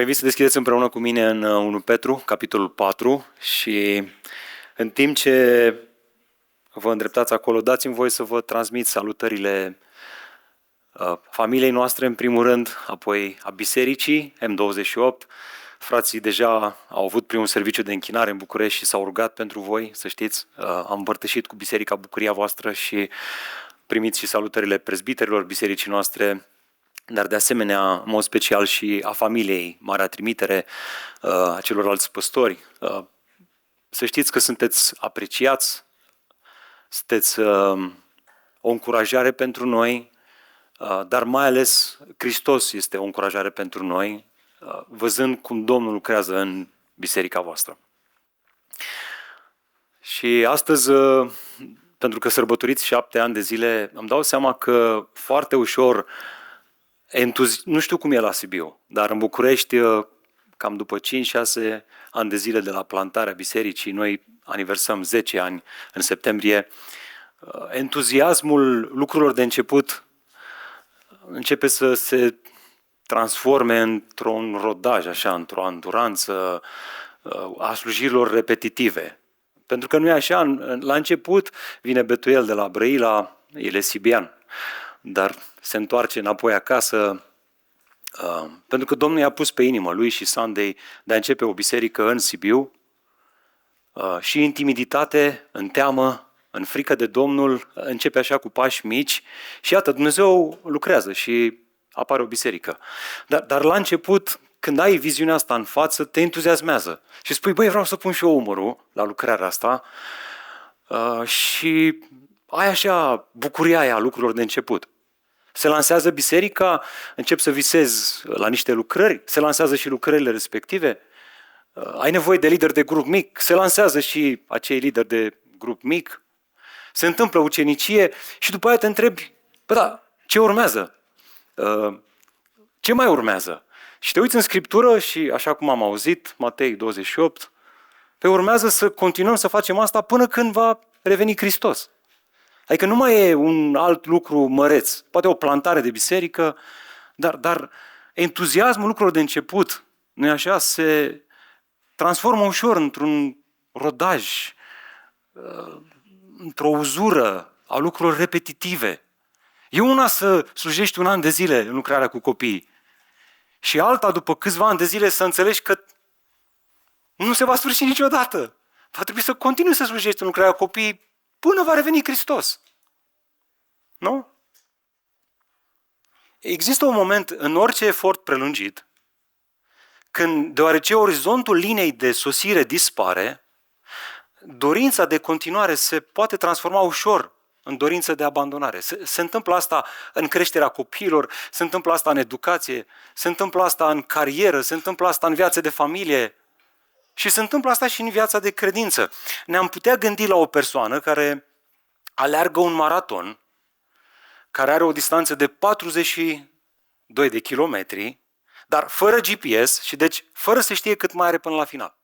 Vă invit să deschideți împreună cu mine în 1 Petru, capitolul 4, și în timp ce vă îndreptați acolo, dați-mi voie să vă transmit salutările familiei noastre în primul rând, apoi a bisericii M28. Frații deja au avut primul serviciu de închinare în București și s-au rugat pentru voi, să știți. Am împărtășit cu biserica bucuria voastră și primiți și salutările prezbiterilor bisericii noastre, dar de asemenea, în mod special și a familiei, Marea Trimitere, a celorlalți păstori. Să știți că sunteți apreciați, sunteți o încurajare pentru noi, dar mai ales Hristos este o încurajare pentru noi, văzând cum Domnul lucrează în biserica voastră. Și astăzi, pentru că sărbătoriți 7 ani de zile, îmi dau seama că foarte ușor, nu știu cum e la Sibiu, dar în București, cam după 5-6 ani de zile de la plantarea bisericii, noi aniversăm 10 ani în septembrie, entuziasmul lucrurilor de început începe să se transforme într-un rodaj, așa, într-o anduranță a slujirilor repetitive. Pentru că nu e așa, la început vine Betuel de la Brăila, el e sibian, dar se întoarce înapoi acasă, pentru că Domnul i-a pus pe inimă lui și Sandei de a începe o biserică în Sibiu, și în timiditate, în teamă, în frică de Domnul, începe așa cu pași mici și iată, Dumnezeu lucrează și apare o biserică. Dar la început, când ai viziunea asta în față, te entuziasmează și spui, băi, vreau să pun și eu umărul la lucrarea asta, și ai așa bucuria aia a lucrurilor de început. Se lansează biserica, încep să visezi la niște lucrări, se lansează și lucrările respective, ai nevoie de lider de grup mic, se lansează și acei lideri de grup mic, se întâmplă ucenicie și după aia te întrebi, bă, da, ce urmează? Ce mai urmează? Și te uiți în Scriptură și, așa cum am auzit, Matei 28, pe urmează să continuăm să facem asta până când va reveni Hristos. Adică nu mai e un alt lucru măreț, poate o plantare de biserică, dar entuziasmul lucrurilor de început, nu-i așa, se transformă ușor într-un rodaj, într-o uzură a lucrurilor repetitive. E una să slujești un an de zile în lucrarea cu copiii și alta după câțiva ani de zile să înțelegi că nu se va sfârși niciodată. Va trebui să continui să slujești în lucrarea cu copiii până va reveni Hristos. Nu? Există un moment în orice efort prelungit când, deoarece orizontul liniei de sosire dispare, dorința de continuare se poate transforma ușor în dorință de abandonare. Se întâmplă asta în creșterea copiilor, se întâmplă asta în educație, se întâmplă asta în carieră, se întâmplă asta în viața de familie și se întâmplă asta și în viața de credință. Ne-am putea gândi la o persoană care aleargă un maraton, care are o distanță de 42 de kilometri, dar fără GPS și deci fără să știe cât mai are până la final.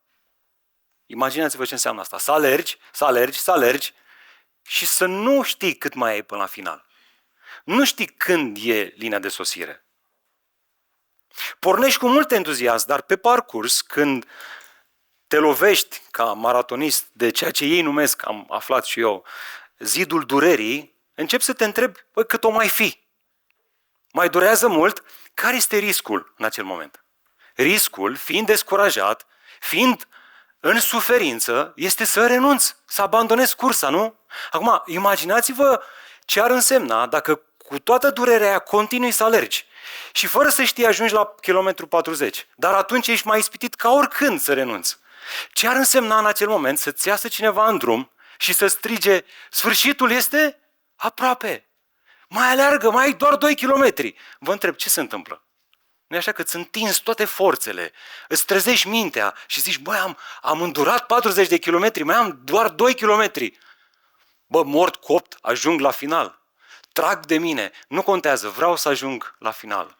Imaginați-vă ce înseamnă asta. Să alergi și să nu știi cât mai ai până la final. Nu știi când e linia de sosire. Pornești cu mult entuziasm, dar pe parcurs, când te lovești ca maratonist de ceea ce ei numesc, am aflat și eu, zidul durerii, începi să te întrebi, băi, cât o mai fi? Mai durează mult? Care este riscul în acel moment? Riscul, fiind descurajat, fiind în suferință, este să renunți, să abandonezi cursa, nu? Acum, imaginați-vă ce ar însemna dacă cu toată durerea aia continui să alergi și fără să știi ajungi la kilometru 40, dar atunci ești mai ispitit ca oricând să renunți. Ce ar însemna în acel moment să-ți iasă cineva în drum și să strige, sfârșitul este aproape, mai aleargă, mai ai doar 2 kilometri. Vă întreb, ce se întâmplă? Nu e așa că îți întinzi toate forțele, îți trezești mintea și zici, băi, am îndurat 40 de kilometri, mai am doar 2 kilometri. Bă, mort copt, ajung la final. Trag de mine, nu contează, vreau să ajung la final.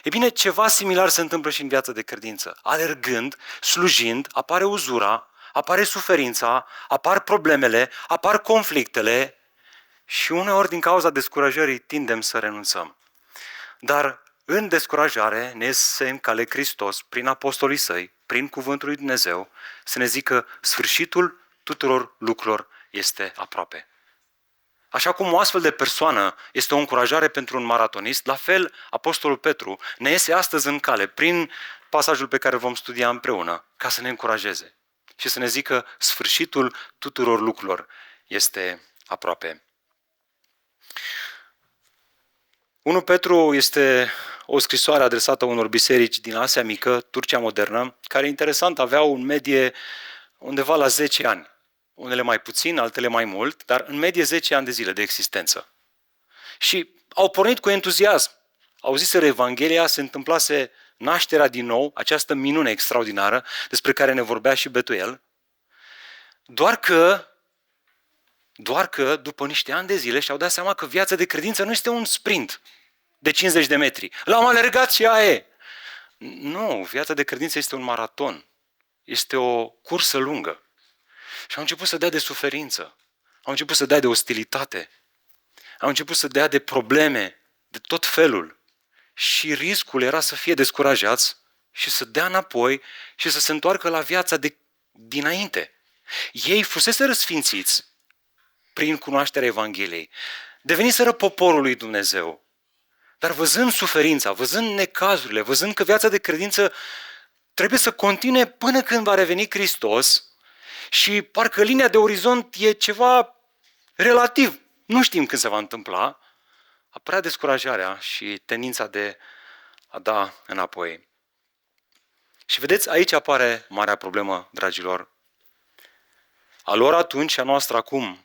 E bine, ceva similar se întâmplă și în viața de credință. Alergând, slujind, apare uzura, apare suferința, apar problemele, apar conflictele și uneori din cauza descurajării tindem să renunțăm. Dar în descurajare ne iese în cale Hristos, prin apostolii săi, prin cuvântul lui Dumnezeu, să ne zică sfârșitul tuturor lucrurilor este aproape. Așa cum o astfel de persoană este o încurajare pentru un maratonist, la fel apostolul Petru ne iese astăzi în cale, prin pasajul pe care vom studia împreună, ca să ne încurajeze și să ne zică sfârșitul tuturor lucrurilor este aproape. 1 Petru este o scrisoare adresată unor biserici din Asia Mică, Turcia modernă, care, interesant, aveau în medie undeva la 10 ani. Unele mai puțin, altele mai mult, dar în medie 10 ani de zile de existență. Și au pornit cu entuziasm. Auziseră Evanghelia, se întâmplase nașterea din nou, această minune extraordinară despre care ne vorbea și Betuel, doar că după niște ani de zile și-au dat seama că viața de credință nu este un sprint de 50 de metri. L-am alergat și aia e. Nu, viața de credință este un maraton. Este o cursă lungă. Și au început să dea de suferință. Au început să dea de ostilitate. Au început să dea de probleme de tot felul. Și riscul era să fie descurajați și să dea înapoi și să se întoarcă la viața dinainte. Ei fuseseră sfințiți prin cunoașterea Evangheliei. Deveniseră poporul lui Dumnezeu. Dar văzând suferința, văzând necazurile, văzând că viața de credință trebuie să continue până când va reveni Hristos și parcă linia de orizont e ceva relativ, nu știm când se va întâmpla, apărea descurajarea și tendința de a da înapoi. Și vedeți, aici apare marea problemă, dragilor. A lor atunci și a noastră acum.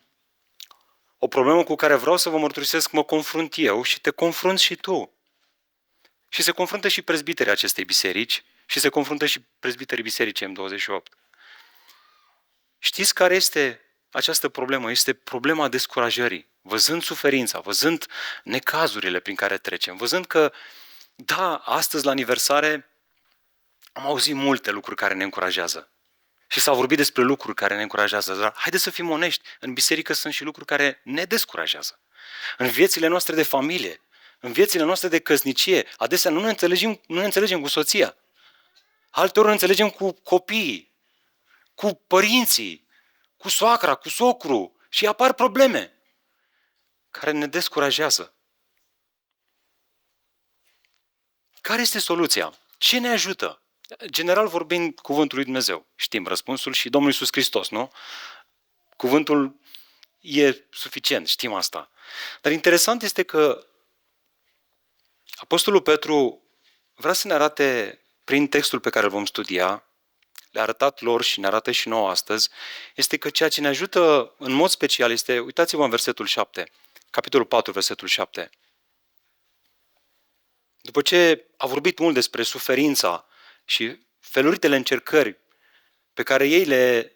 O problemă cu care vreau să vă mărturisesc, mă confrunt eu și te confrunți și tu. Și se confruntă și prezbiterii acestei biserici și se confruntă și prezbiterii bisericii M28. Știți care este această problemă? Este problema descurajării. Văzând suferința, văzând necazurile prin care trecem, văzând că, da, astăzi la aniversare am auzit multe lucruri care ne încurajează. Și s-a vorbit despre lucruri care ne încurajează. Dar haideți să fim onești, în biserică sunt și lucruri care ne descurajează. În viețile noastre de familie, în viețile noastre de căsnicie, adesea nu ne înțelegem cu soția. Alteori ne înțelegem cu copiii, cu părinții, cu soacra, cu socru și apar probleme care ne descurajează. Care este soluția? Ce ne ajută? General vorbind, cuvântul lui Dumnezeu. Știm răspunsul și Domnul Iisus Hristos, nu? Cuvântul e suficient, știm asta. Dar interesant este că Apostolul Petru vrea să ne arate prin textul pe care îl vom studia, le-a arătat lor și ne arată și nouă astăzi, este că ceea ce ne ajută în mod special este, uitați-vă în versetul 7, capitolul 4, versetul 7. După ce a vorbit mult despre suferința și feluritele încercări pe care ei le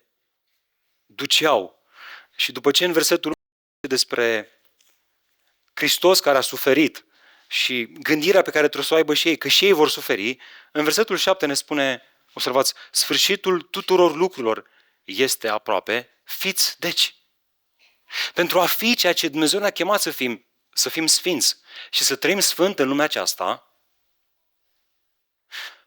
duceau și după ce în versetul 1 despre Hristos care a suferit și gândirea pe care trebuie să o aibă și ei, că și ei vor suferi, în versetul 7 ne spune, observați, sfârșitul tuturor lucrurilor este aproape, fiți deci. Pentru a fi ceea ce Dumnezeu ne-a chemat să fim sfinți și să trăim sfânt în lumea aceasta,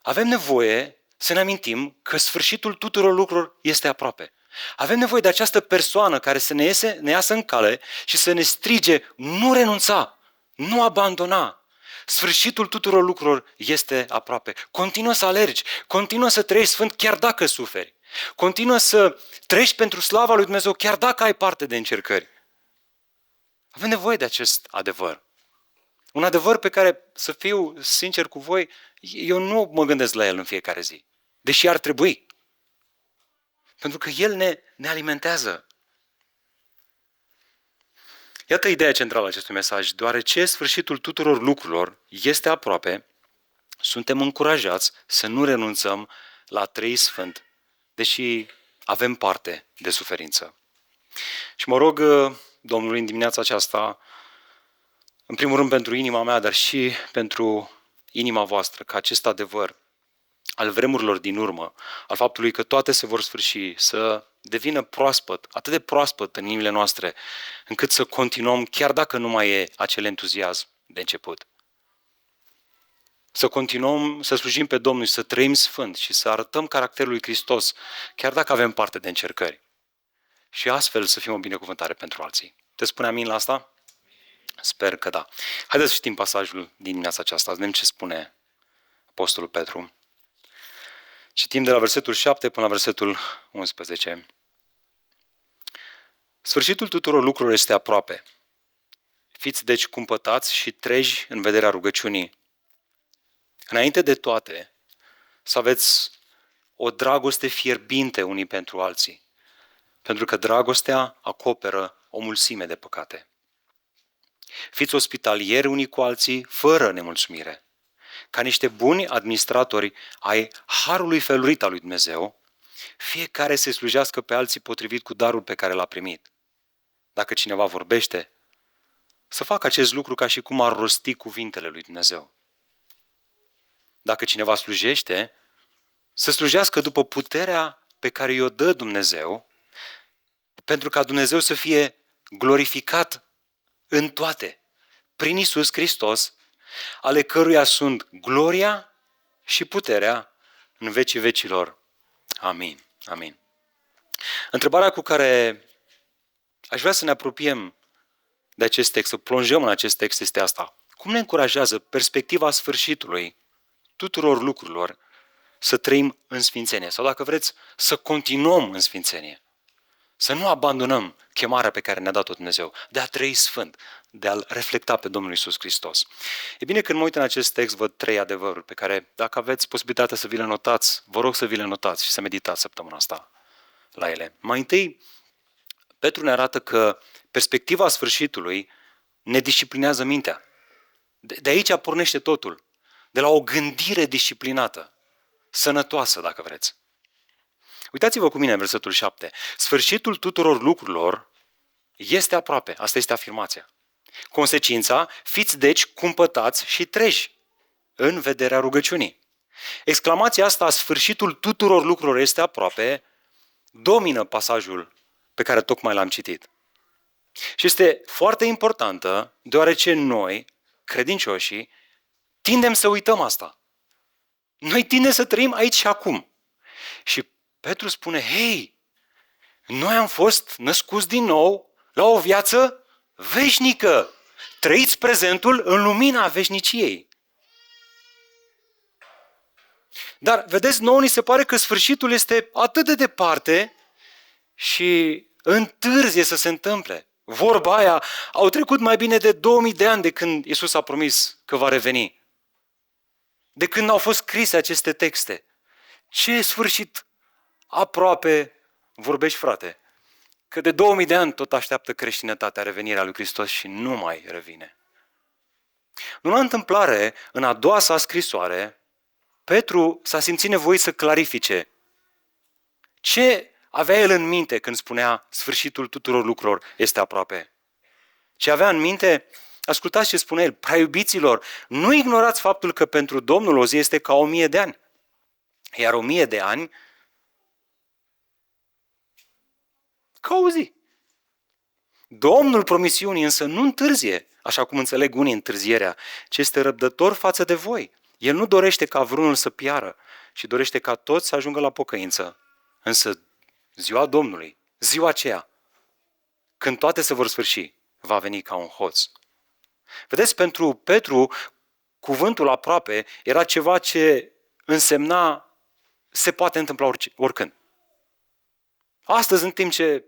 avem nevoie să ne amintim că sfârșitul tuturor lucrurilor este aproape. Avem nevoie de această persoană care să ne iasă în cale și să ne strige, nu renunța, nu abandona. Sfârșitul tuturor lucrurilor este aproape. Continuă să alergi, continuă să trăiești sfânt chiar dacă suferi. Continuă să trăiești pentru slava lui Dumnezeu chiar dacă ai parte de încercări. Avem nevoie de acest adevăr. Un adevăr pe care, să fiu sincer cu voi, eu nu mă gândesc la el în fiecare zi. Deși ar trebui. Pentru că el ne alimentează. Iată ideea centrală a acestui mesaj. Deoarece sfârșitul tuturor lucrurilor este aproape, suntem încurajați să nu renunțăm la a trăi sfânt, deși avem parte de suferință. Și mă rog Domnului în dimineața aceasta, în primul rând pentru inima mea, dar și pentru inima voastră, că acest adevăr al vremurilor din urmă, al faptului că toate se vor sfârși, să devină proaspăt, atât de proaspăt în inimile noastre, încât să continuăm, chiar dacă nu mai e acel entuziasm de început. să continuăm să slujim pe Domnul și să trăim sfânt și să arătăm caracterul lui Hristos, chiar dacă avem parte de încercări. Și astfel să fim o binecuvântare pentru alții. Te spune amin la asta? Sper că da. Haideți să citim pasajul din dimineața aceasta, să vedem ce spune Apostolul Petru. Citim de la versetul 7 până la versetul 11. Sfârșitul tuturor lucrurilor este aproape. Fiți deci cumpătați și treji în vederea rugăciunii. Înainte de toate, să aveți o dragoste fierbinte unii pentru alții, pentru că dragostea acoperă o mulțime de păcate. Fiți ospitalieri unii cu alții, fără nemulțumire, ca niște buni administratori ai harului felurit al lui Dumnezeu, fiecare să slujească pe alții potrivit cu darul pe care l-a primit. Dacă cineva vorbește, să facă acest lucru ca și cum ar rosti cuvintele lui Dumnezeu. Dacă cineva slujește, să slujească după puterea pe care i-o dă Dumnezeu, pentru ca Dumnezeu să fie glorificat în toate, prin Iisus Hristos, ale căruia sunt gloria și puterea în vecii vecilor. Amin. Amin. Întrebarea cu care aș vrea să ne apropiem de acest text, să plonjăm în acest text, este asta. Cum ne încurajează perspectiva sfârșitului tuturor lucrurilor să trăim în sfințenie? Sau dacă vreți, să continuăm în sfințenie. Să nu abandonăm chemarea pe care ne-a dat-o Dumnezeu, de a trăi sfânt, de a-L reflecta pe Domnul Iisus Hristos. E bine, când mă uit în acest text, văd 3 adevăruri pe care, dacă aveți posibilitatea să vi le notați, vă rog să vi le notați și să meditați săptămâna asta la ele. Mai întâi, Petru ne arată că perspectiva sfârșitului ne disciplinează mintea. De aici pornește totul. De la o gândire disciplinată, sănătoasă, dacă vreți. Uitați-vă cu mine în versetul 7. Sfârșitul tuturor lucrurilor este aproape. Asta este afirmația. Consecința, fiți deci cumpătați și treji în vederea rugăciunii. Exclamația asta, sfârșitul tuturor lucrurilor este aproape, domină pasajul pe care tocmai l-am citit. Și este foarte importantă, deoarece noi, credincioșii, tindem să uităm asta. Noi tindem să trăim aici și acum. Și Petru spune, hei, noi am fost născuți din nou la o viață veșnică. Trăiți prezentul în lumina veșniciei. Dar, vedeți, nouă ni se pare că sfârșitul este atât de departe și întârzie să se întâmple. Vorba aia, au trecut mai bine de 2000 de ani de când Iisus a promis că va reveni. De când au fost scrise aceste texte. Ce sfârșit aproape vorbești, frate? Că de 2000 de ani tot așteaptă creștinătatea revenirea lui Hristos și nu mai revine. Nu la întâmplare, în a doua sa scrisoare, Petru s-a simțit nevoit să clarifice ce avea el în minte când spunea sfârșitul tuturor lucrurilor este aproape. Ce avea în minte? Ascultați ce spune el, prea iubiților, nu ignorați faptul că pentru Domnul o zi este ca 1000 de ani. Iar 1000 de ani ca o zi. Domnul promisiunii însă nu întârzie, așa cum înțeleg unii întârzierea, ci este răbdător față de voi. El nu dorește ca vreunul să piară, ci dorește ca toți să ajungă la pocăință. Însă ziua Domnului, ziua aceea, când toate se vor sfârși, va veni ca un hoț. Vedeți, pentru Petru, cuvântul aproape era ceva ce însemna se poate întâmpla oricând. Astăzi, în timp ce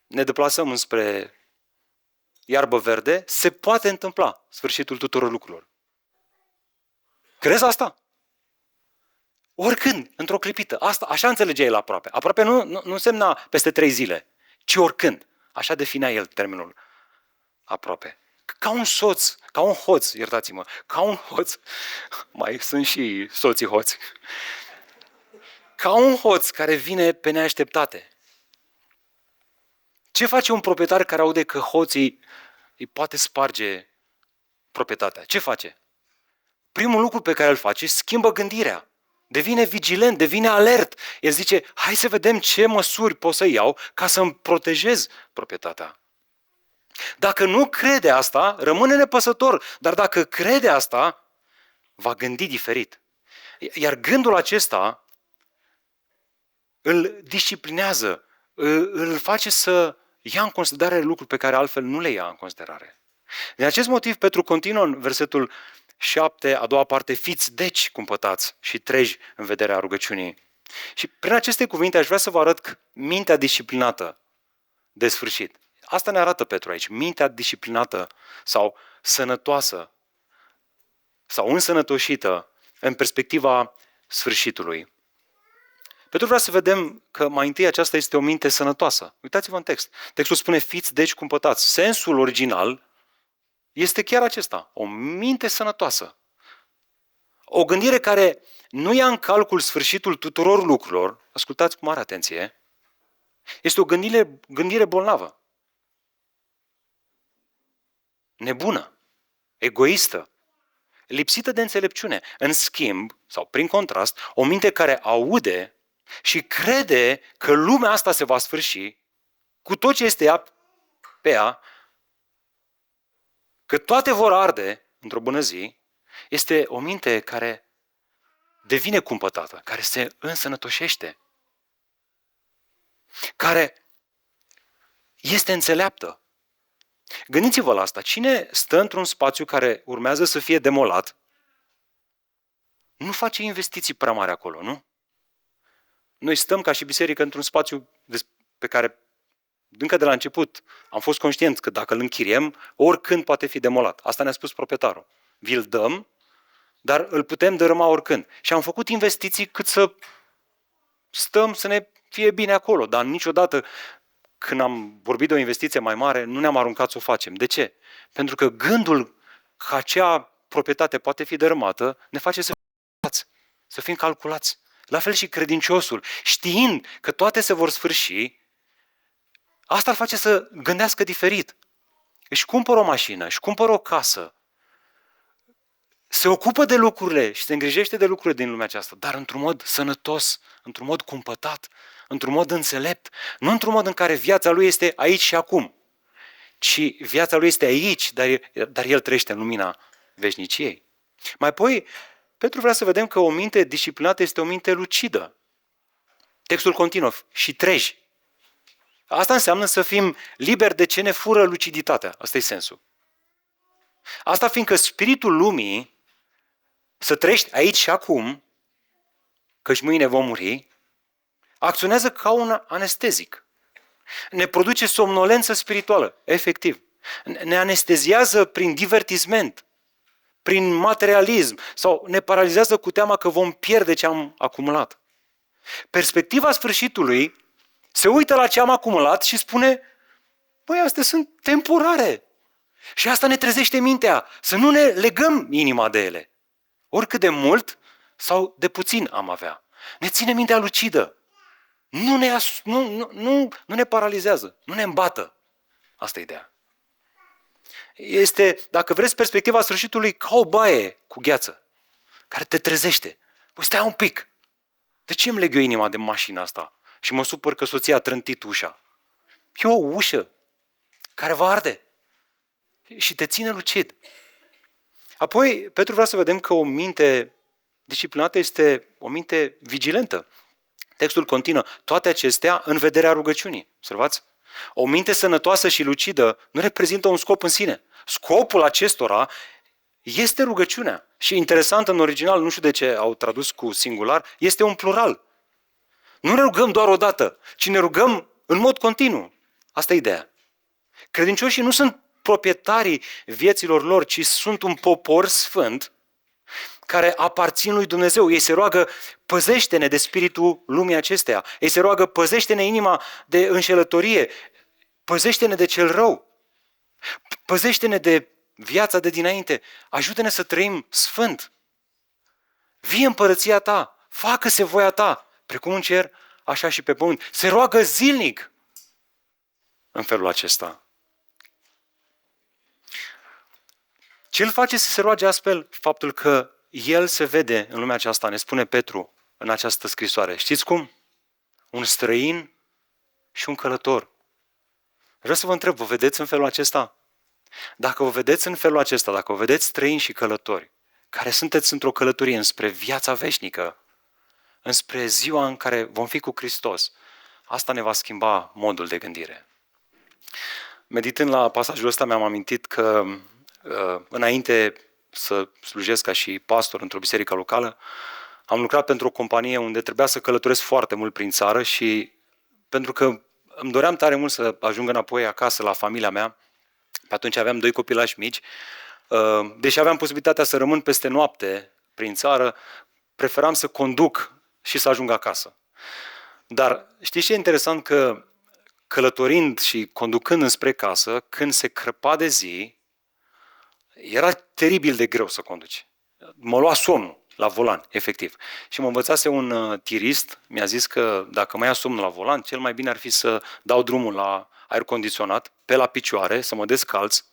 ne deplasăm înspre iarbă verde, se poate întâmpla sfârșitul tuturor lucrurilor. Crezi asta? Oricând, într-o clipită. Asta, așa înțelegea el aproape. Aproape nu însemna peste 3 zile, ci oricând. Așa definea el termenul aproape. Ca un soț, ca un hoț, iertați-mă, ca un hoț, mai sunt și soții hoți, ca un hoț care vine pe neașteptate. Ce face un proprietar care aude că hoții îi poate sparge proprietatea? Ce face? Primul lucru pe care îl face, schimbă gândirea. Devine vigilent, devine alert. El zice, hai să vedem ce măsuri pot să iau ca să-mi protejez proprietatea. Dacă nu crede asta, rămâne nepăsător. Dar dacă crede asta, va gândi diferit. Iar gândul acesta îl disciplinează, îl face să ia în considerare lucruri pe care altfel nu le ia în considerare. Din acest motiv, Petru continuă în versetul 7, a doua parte, fiți deci cumpătați și treji în vederea rugăciunii. Și prin aceste cuvinte aș vrea să vă arăt mintea disciplinată de sfârșit. Asta ne arată Petru aici, mintea disciplinată sau sănătoasă sau însănătoșită în perspectiva sfârșitului. Petru vrea să vedem că mai întâi aceasta este o minte sănătoasă. Uitați-vă în text. Textul spune fiți deci cumpătați. Sensul original este chiar acesta, o minte sănătoasă. O gândire care nu ia în calcul sfârșitul tuturor lucrurilor, ascultați cu mare atenție, este o gândire bolnavă, nebună, egoistă, lipsită de înțelepciune. În schimb, sau prin contrast, o minte care aude și crede că lumea asta se va sfârși cu tot ce este pe ea, că toate vor arde într-o bună zi, este o minte care devine cumpătată, care se însănătoșește, care este înțeleaptă. Gândiți-vă la asta. Cine stă într-un spațiu care urmează să fie demolat, nu face investiții prea mari acolo, nu? Noi stăm ca și biserică într-un spațiu pe care, încă de la început, am fost conștienți că dacă îl închiriem, oricând poate fi demolat. Asta ne-a spus proprietarul. Vi-l dăm, dar îl putem dărâma oricând. Și am făcut investiții cât să stăm să ne fie bine acolo, dar niciodată când am vorbit de o investiție mai mare, nu ne-am aruncat să o facem. De ce? Pentru că gândul că acea proprietate poate fi dărâmată ne face să fim calculați. La fel și credinciosul, știind că toate se vor sfârși, asta îl face să gândească diferit. Își cumpără o mașină, își cumpără o casă, se ocupă de lucrurile și se îngrijește de lucrurile din lumea aceasta, dar într-un mod sănătos, într-un mod cumpătat, într-un mod înțelept, nu într-un mod în care viața lui este aici și acum, ci viața lui este aici, dar el trăiește în lumina veșniciei. Mai apoi, Petru vrea să vedem că o minte disciplinată este o minte lucidă. Textul continuă, și treji. Asta înseamnă să fim liberi de ce ne fură luciditatea. Asta e sensul. Asta fiindcă spiritul lumii, să trăiești aici și acum, căci mâine vom muri, acționează ca un anestezic. Ne produce somnolență spirituală, efectiv. Ne anesteziază prin divertisment, prin materialism sau ne paralizează cu teama că vom pierde ce am acumulat. Perspectiva sfârșitului se uită la ce am acumulat și spune, băi, astea sunt temporare. Și asta ne trezește mintea, să nu ne legăm inima de ele. Oricât de mult sau de puțin am avea. Ne ține mintea lucidă. Nu ne paralizează, nu ne îmbată. Asta e ideea. Este, dacă vreți, perspectiva sfârșitului ca o baie cu gheață, care te trezește. Păi stai un pic. De ce îmi leg eu inima de mașina asta? Și mă supăr că soția a trântit ușa. E o ușă care va arde și te ține lucid. Apoi, Petru vrea să vedem că o minte disciplinată este o minte vigilentă. Textul continuă, toate acestea în vederea rugăciunii. Observați? O minte sănătoasă și lucidă nu reprezintă un scop în sine. Scopul acestora este rugăciunea. Și interesant, în original, nu știu de ce au tradus cu singular, este un plural. Nu ne rugăm doar o dată, ci ne rugăm în mod continuu. Asta e ideea. Credincioșii nu sunt proprietarii vieților lor, ci sunt un popor sfânt care aparțin lui Dumnezeu. Ei se roagă, păzește-ne de spiritul lumii acesteia. Ei se roagă, păzește-ne inima de înșelătorie. Păzește-ne de cel rău. Păzește-ne de viața de dinainte. Ajută-ne să trăim sfânt. Vie împărăția ta. Facă-se voia ta. Precum în cer, așa și pe pământ. Se roagă zilnic în felul acesta. Ce îl face să se roage astfel? Faptul că el se vede în lumea aceasta, ne spune Petru în această scrisoare. Știți cum? Un străin și un călător. Vreau să vă întreb, vă vedeți în felul acesta? Dacă vă vedeți în felul acesta, dacă vă vedeți străini și călători, care sunteți într-o călătorie înspre viața veșnică, înspre ziua în care vom fi cu Hristos, asta ne va schimba modul de gândire. Meditând la pasajul ăsta, mi-am amintit că înainte să slujesc ca și pastor într-o biserică locală, am lucrat pentru o companie unde trebuia să călătoresc foarte mult prin țară și pentru că îmi doream tare mult să ajung înapoi acasă la familia mea, pe atunci aveam 2 copilași mici, deși aveam posibilitatea să rămân peste noapte prin țară, preferam să conduc și să ajung acasă. Dar știți ce e interesant? Că călătorind și conducând înspre casă, când se crăpa de zi, era teribil de greu să conduci. Mă lua somnul la volan, efectiv. Și mă învățase un tirist, mi-a zis că dacă mă ia somnul la volan, cel mai bine ar fi să dau drumul la aer condiționat, pe la picioare, să mă descalț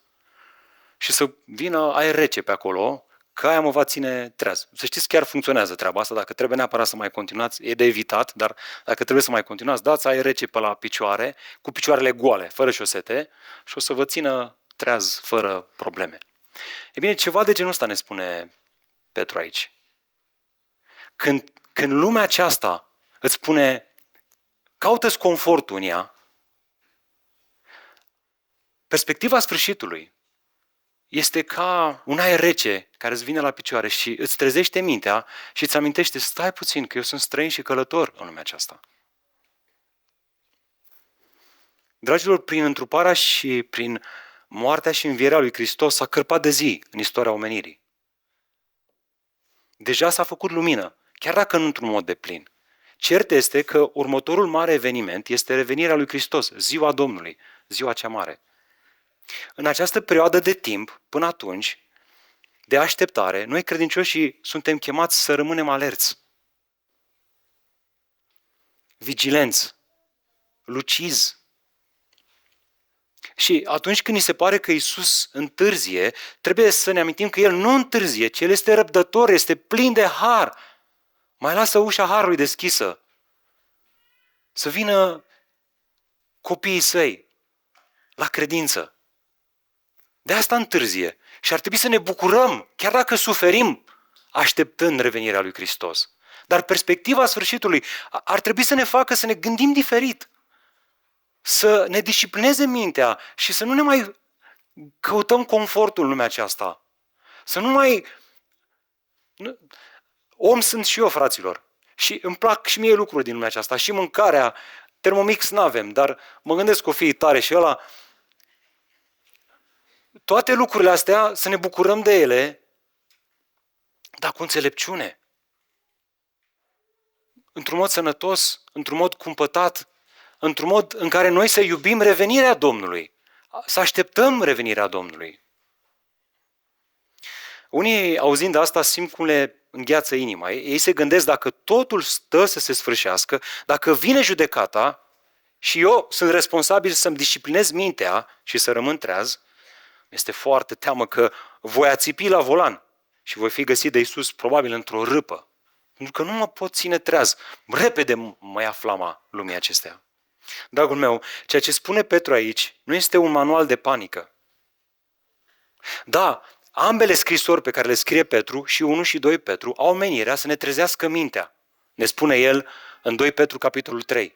și să vină aer rece pe acolo, că aia mă va ține treaz. Să știți, chiar funcționează treaba asta, dacă trebuie neapărat să mai continuați, e de evitat, dar dacă trebuie să mai continuați, dați aer rece pe la picioare, cu picioarele goale, fără șosete, și o să vă țină treaz, fără probleme. E bine, ceva de genul ăsta ne spune Petru aici. Când lumea aceasta îți spune, caută-ți confortul în ea, perspectiva sfârșitului este ca un aer rece care îți vine la picioare și îți trezește mintea și îți amintește, stai puțin, că eu sunt străin și călător în lumea aceasta. Dragilor, prin întruparea și prin moartea și învierea lui Hristos s-a cărpat de zi în istoria omenirii. Deja s-a făcut lumină, chiar dacă nu într-un mod deplin. Cert este că următorul mare eveniment este revenirea lui Hristos, ziua Domnului, ziua cea mare. În această perioadă de timp, până atunci, de așteptare, noi credincioșii suntem chemați să rămânem alerți, vigilenți, lucizi. Și atunci când ni se pare că Iisus întârzie, trebuie să ne amintim că El nu întârzie, ci El este răbdător, este plin de har. Mai lasă ușa harului deschisă. Să vină copiii săi la credință. De asta întârzie. Și ar trebui să ne bucurăm, chiar dacă suferim, așteptând revenirea lui Hristos. Dar perspectiva sfârșitului ar trebui să ne facă să ne gândim diferit. Să ne disciplineze mintea și să nu ne mai căutăm confortul în lumea aceasta. Să nu mai... Om sunt și eu, fraților. Și îmi plac și mie lucruri din lumea aceasta. Și mâncarea, Thermomix n-avem, dar mă gândesc că o fi tare și ăla. Toate lucrurile astea, să ne bucurăm de ele, dar cu înțelepciune. Într-un mod sănătos, într-un mod cumpătat, într-un mod în care noi să iubim revenirea Domnului, să așteptăm revenirea Domnului. Unii, auzind asta, simt cum le îngheață inima. Ei se gândesc dacă totul stă să se sfârșească, dacă vine judecata și eu sunt responsabil să-mi disciplinez mintea și să rămân treaz, este foarte teamă că voi ațipi la volan și voi fi găsit de Iisus probabil într-o râpă. Pentru că nu mă pot ține treaz. Repede mă ia flama lumii acestea. Dragul meu, ceea ce spune Petru aici nu este un manual de panică. Da, ambele scrisori pe care le scrie Petru, și 1 și 2 Petru, au menirea să ne trezească mintea. Ne spune el în 2 Petru, capitolul 3.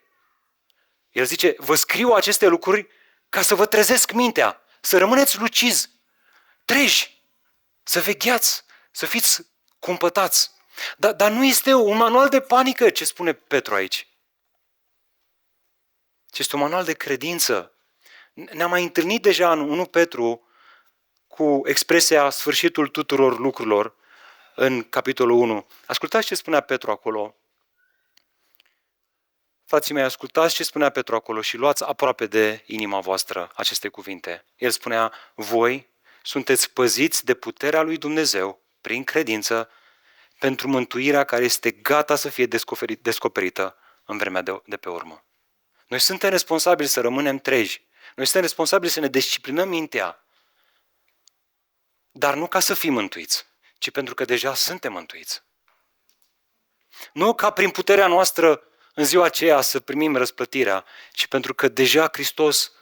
El zice, vă scriu aceste lucruri ca să vă trezesc mintea, să rămâneți lucizi, treji, să vegheați, să fiți cumpătați. Dar nu este un manual de panică ce spune Petru aici. Ci este un manual de credință. Ne-am mai întâlnit deja în 1 Petru cu expresia sfârșitul tuturor lucrurilor în capitolul 1. Ascultați ce spunea Petru acolo. Frații mei, ascultați ce spunea Petru acolo și luați aproape de inima voastră aceste cuvinte. El spunea, voi sunteți păziți de puterea lui Dumnezeu prin credință pentru mântuirea care este gata să fie descoperită în vremea de pe urmă. Noi suntem responsabili să rămânem treji. Noi suntem responsabili să ne disciplinăm mintea. Dar nu ca să fim mântuiți, ci pentru că deja suntem mântuiți. Nu ca prin puterea noastră în ziua aceea să primim răsplătirea, ci pentru că deja Hristos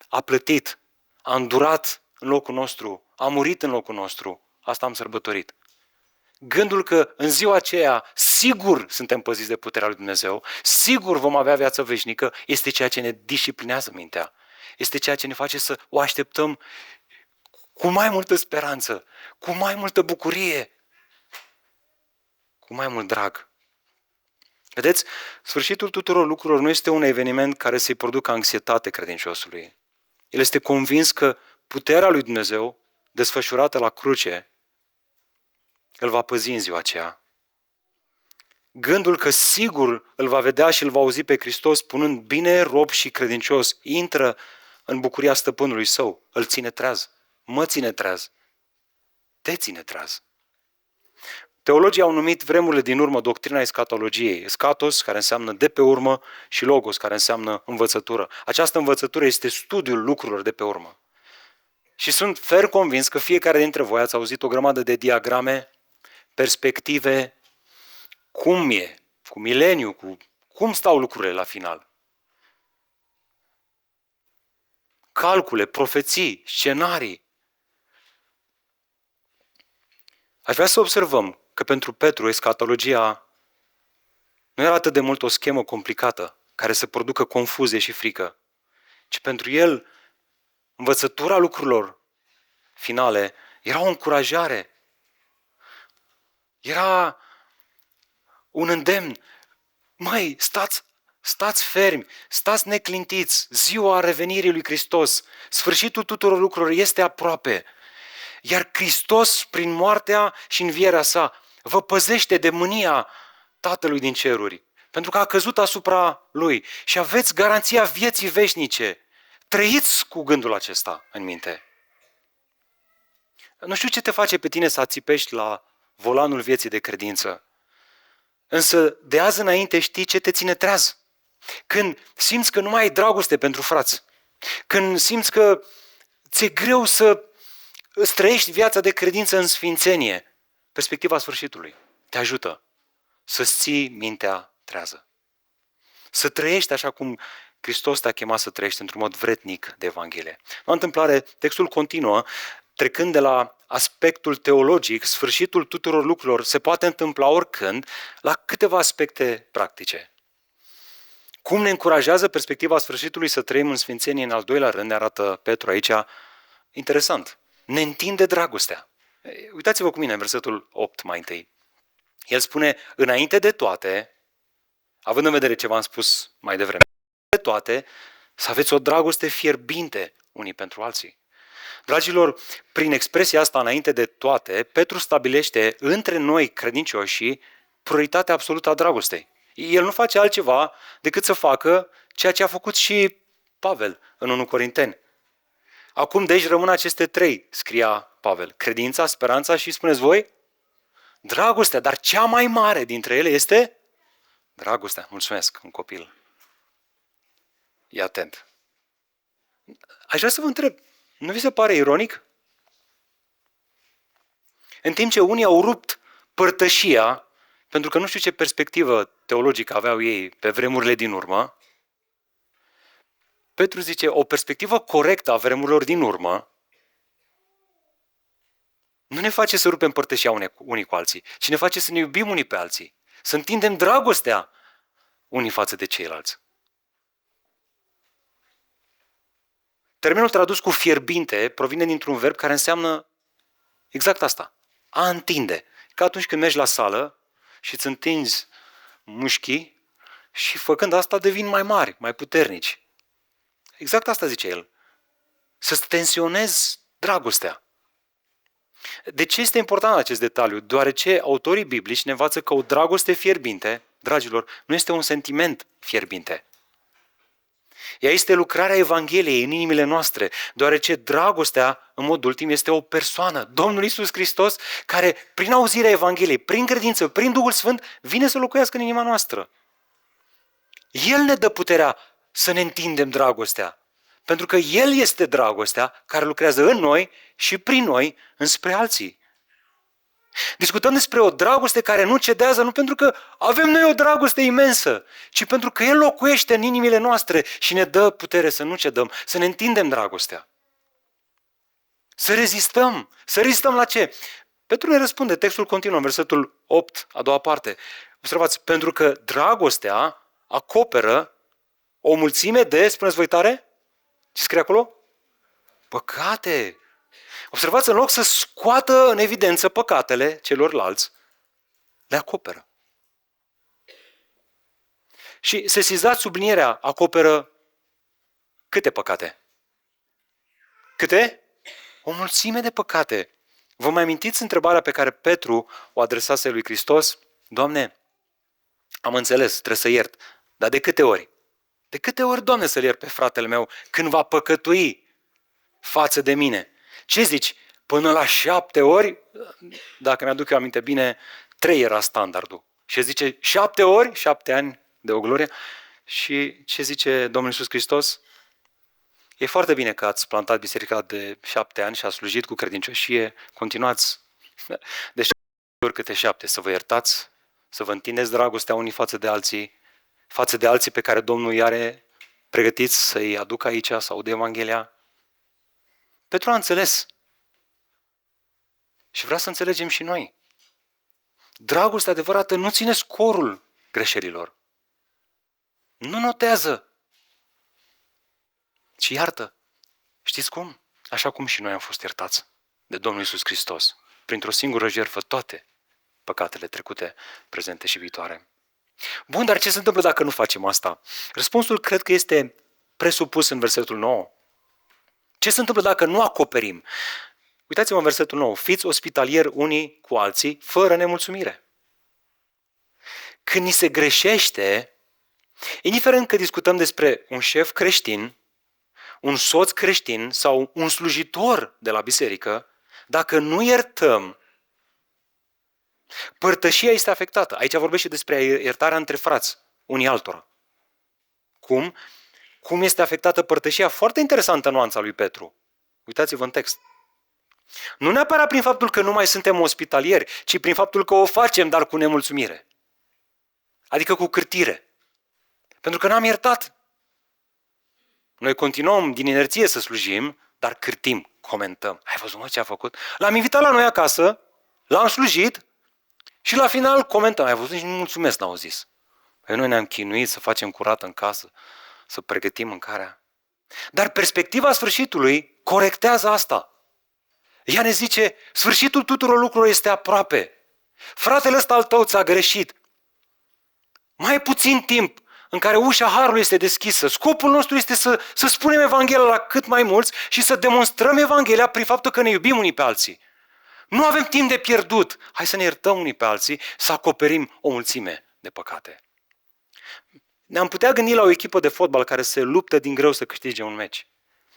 a plătit, a îndurat în locul nostru, a murit în locul nostru. Asta am sărbătorit. Gândul că în ziua aceea sigur suntem păziți de puterea lui Dumnezeu, sigur vom avea viață veșnică, este ceea ce ne disciplinează mintea. Este ceea ce ne face să o așteptăm cu mai multă speranță, cu mai multă bucurie, cu mai mult drag. Vedeți, sfârșitul tuturor lucrurilor nu este un eveniment care să-i producă anxietate credinciosului. El este convins că puterea lui Dumnezeu, desfășurată la cruce, îl va păzi în ziua aceea. Gândul că sigur îl va vedea și îl va auzi pe Hristos spunând, bine, rob și credincios, intră în bucuria stăpânului său, îl ține treaz, mă ține treaz, te ține treaz. Teologii au numit vremurile din urmă doctrina escatologiei. Eschatos, care înseamnă de pe urmă, și logos, care înseamnă învățătură. Această învățătură este studiul lucrurilor de pe urmă. Și sunt ferm convins că fiecare dintre voi ați auzit o grămadă de diagrame, perspective, cum e, cu mileniu, cum stau lucrurile la final. Calcule, profeții, scenarii. Aș vrea să observăm că pentru Petru escatologia nu era atât de mult o schemă complicată care să producă confuzie și frică, ci pentru el învățătura lucrurilor finale era o încurajare, era un îndemn. Măi, stați fermi, stați neclintiți, ziua revenirii lui Hristos, sfârșitul tuturor lucrurilor este aproape. Iar Hristos, prin moartea și învierea sa, vă păzește de mânia Tatălui din ceruri, pentru că a căzut asupra Lui și aveți garanția vieții veșnice. Trăiți cu gândul acesta în minte. Nu știu ce te face pe tine să ațipești la volanul vieții de credință, însă de azi înainte știi ce te ține treaz. Când simți că nu mai ai dragoste pentru frați, când simți că ți-e greu să îți trăiești viața de credință în sfințenie, perspectiva sfârșitului te ajută să-ți ții mintea trează. Să trăiești așa cum Hristos te-a chemat să trăiești într-un mod vretnic de Evanghelie. La întâmplare, textul continuă, trecând de la aspectul teologic, sfârșitul tuturor lucrurilor se poate întâmpla oricând, la câteva aspecte practice. Cum ne încurajează perspectiva sfârșitului să trăim în sfințenie în al doilea rând, ne arată Petru aici, interesant, ne întinde dragostea. Uitați-vă cu mine în versetul 8 mai întâi. El spune, înainte de toate, având în vedere ce v-am spus mai devreme, de toate, să aveți o dragoste fierbinte unii pentru alții. Dragilor, prin expresia asta, înainte de toate, Petru stabilește între noi credincioșii prioritatea absolută a dragostei. El nu face altceva decât să facă ceea ce a făcut și Pavel în 1 Corinteni. Acum deci rămân aceste trei, scria Pavel, credința, speranța și, spuneți voi, dragostea, dar cea mai mare dintre ele este dragostea. Mulțumesc, un copil. E atent. Aș vrea să vă întreb, nu vi se pare ironic? În timp ce unii au rupt părtășia, pentru că nu știu ce perspectivă teologică aveau ei pe vremurile din urmă, Petru zice, o perspectivă corectă a vremurilor din urmă nu ne face să rupem părtășia unii cu alții, ci ne face să ne iubim unii pe alții, să întindem dragostea unii față de ceilalți. Termenul tradus cu fierbinte provine dintr-un verb care înseamnă exact asta, a întinde. Ca atunci când mergi la sală și îți întinzi mușchii și făcând asta devin mai mari, mai puternici. Exact asta zice el. Să tensionezi dragostea. De ce este important acest detaliu? Deoarece autorii biblici ne învață că o dragoste fierbinte, dragilor, nu este un sentiment fierbinte. Ea este lucrarea Evangheliei în inimile noastre, deoarece dragostea, în mod ultim, este o persoană, Domnul Iisus Hristos, care, prin auzirea Evangheliei, prin credință, prin Duhul Sfânt, vine să locuiască în inima noastră. El ne dă puterea să ne întindem dragostea, pentru că El este dragostea care lucrează în noi și prin noi înspre alții. Discutăm despre o dragoste care nu cedează, nu pentru că avem noi o dragoste imensă, ci pentru că El locuiește în inimile noastre și ne dă putere să nu cedăm, să ne întindem dragostea. Să rezistăm. Să rezistăm la ce? Petru ne răspunde, textul continuă în versetul 8, a doua parte. Observați, pentru că dragostea acoperă o mulțime de, spuneți voi tare? Ce scrie acolo? Păcate. Observați, în loc să scoată în evidență păcatele celorlalți, le acoperă. Și sesizați sublinierea, acoperă câte păcate? Câte? O mulțime de păcate. Vă mai amintiți întrebarea pe care Petru o adresase lui Hristos? Doamne, am înțeles, trebuie să iert, dar de câte ori? De câte ori, Doamne, să-l iert pe fratele meu când va păcătui față de mine? Ce zici? Până la 7 ori? Dacă mi-aduc eu aminte bine, 3 era standardul. Și zice 7 ori, 7 ani de o glorie. Și ce zice Domnul Iisus Hristos? E foarte bine că ați plantat biserica de 7 ani și ați slujit cu credincioșie. Continuați de 7 ori câte 7 să vă iertați, să vă întindeți dragostea unii față de alții pe care Domnul îi are pregătiți să-i aducă aici, să audă Evanghelia. Petru a înțeles. Și vrea să înțelegem și noi. Dragostea adevărată nu ține scorul greșelilor. Nu notează, ci iartă. Știți cum? Așa cum și noi am fost iertați de Domnul Iisus Hristos. Printr-o singură jertfă toate păcatele trecute, prezente și viitoare. Bun, dar ce se întâmplă dacă nu facem asta? Răspunsul cred că este presupus în versetul 9. Ce se întâmplă dacă nu acoperim? Uitați-vă în versetul 9. Fiți ospitalieri unii cu alții, fără nemulțumire. Când ni se greșește, indiferent că discutăm despre un șef creștin, un soț creștin sau un slujitor de la biserică, dacă nu iertăm, părtășia este afectată. Aici vorbește despre iertarea între frați, unii altora. Cum? Cum este afectată părtășia? Foarte interesantă nuanța lui Petru. Uitați-vă în text. Nu neapărat prin faptul că nu mai suntem ospitalieri, ci prin faptul că o facem, dar cu nemulțumire. Adică cu cârtire. Pentru că n-am iertat. Noi continuăm din inerție să slujim, dar cârtim, comentăm. Ai văzut, mă, ce a făcut? L-am invitat la noi acasă, l-am slujit și la final comentăm. Ai văzut, nici nu mulțumesc, n-au zis. Păi noi ne-am chinuit să facem curat în casă, să pregătim mâncarea. Dar perspectiva sfârșitului corectează asta. Ea ne zice, sfârșitul tuturor lucrurilor este aproape. Fratele ăsta al tău ți-a greșit. Mai puțin timp în care ușa harului este deschisă. Scopul nostru este să spunem Evanghelia la cât mai mulți și să demonstrăm Evanghelia prin faptul că ne iubim unii pe alții. Nu avem timp de pierdut. Hai să ne iertăm unii pe alții, să acoperim o mulțime de păcate. Ne-am putea gândi la o echipă de fotbal care se luptă din greu să câștige un meci.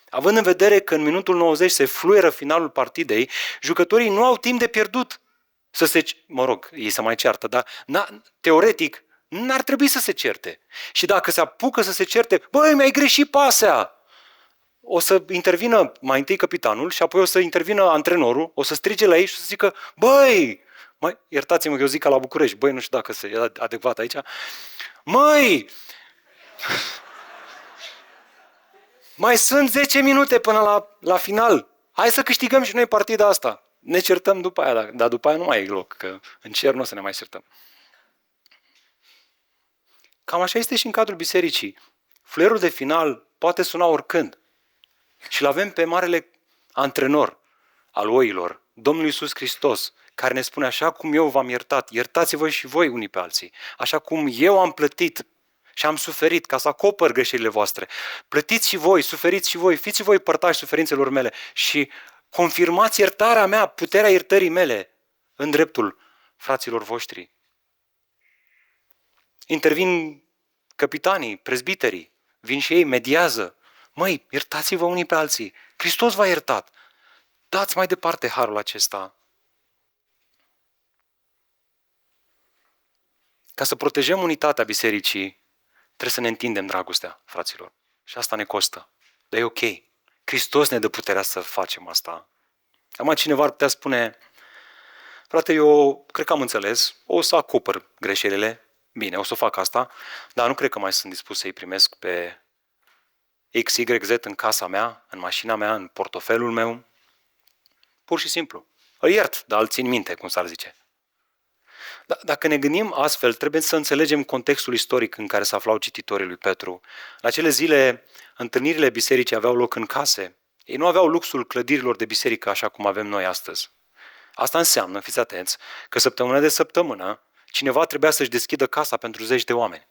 Având în vedere că în minutul 90 se fluieră finalul partidei, jucătorii nu au timp de pierdut. Ei se mai ceartă, dar teoretic n-ar trebui să se certe. Și dacă se apucă să se certe, băi, mi-ai greșit pasea! O să intervină mai întâi capitanul și apoi o să intervină antrenorul, o să strige la ei și o să zică, băi, iertați-mă că eu zic ca la București, băi, nu știu dacă e adecvat aici, măi, mai sunt 10 minute până la final, hai să câștigăm și noi partida asta. Ne certăm după aia, dar după aia nu mai e loc, că în cer nu o să ne mai certăm. Cam așa este și în cadrul bisericii. Fluierul de final poate suna oricând. Și îl avem pe marele antrenor al oilor, Domnul Iisus Hristos, care ne spune, așa cum eu v-am iertat, iertați-vă și voi unii pe alții. Așa cum eu am plătit și am suferit ca să acopăr greșelile voastre. Plătiți și voi, suferiți și voi, fiți voi părtași suferințelor mele și confirmați iertarea mea, puterea iertării mele în dreptul fraților voștri. Intervin capitanii, prezbiterii, vin și ei, mediază. Măi, iertați-vă unii pe alții. Hristos v-a iertat. Dați mai departe harul acesta. Ca să protejăm unitatea bisericii, trebuie să ne întindem dragostea, fraților. Și asta ne costă. Dar e ok. Hristos ne dă puterea să facem asta. Acum cineva ar putea spune, frate, eu cred că am înțeles, o să acopăr greșelile, bine, o să fac asta, dar nu cred că mai sunt dispus să-i primesc pe X, Y, Z în casa mea, în mașina mea, în portofelul meu. Pur și simplu. îl iert, dar îl țin minte, cum s-ar zice. Dacă ne gândim astfel, trebuie să înțelegem contextul istoric în care se aflau cititorii lui Petru. În acele zile, întâlnirile bisericii aveau loc în case. Ei nu aveau luxul clădirilor de biserică așa cum avem noi astăzi. Asta înseamnă, fiți atenți, că săptămână de săptămână cineva trebuia să-și deschidă casa pentru zeci de oameni.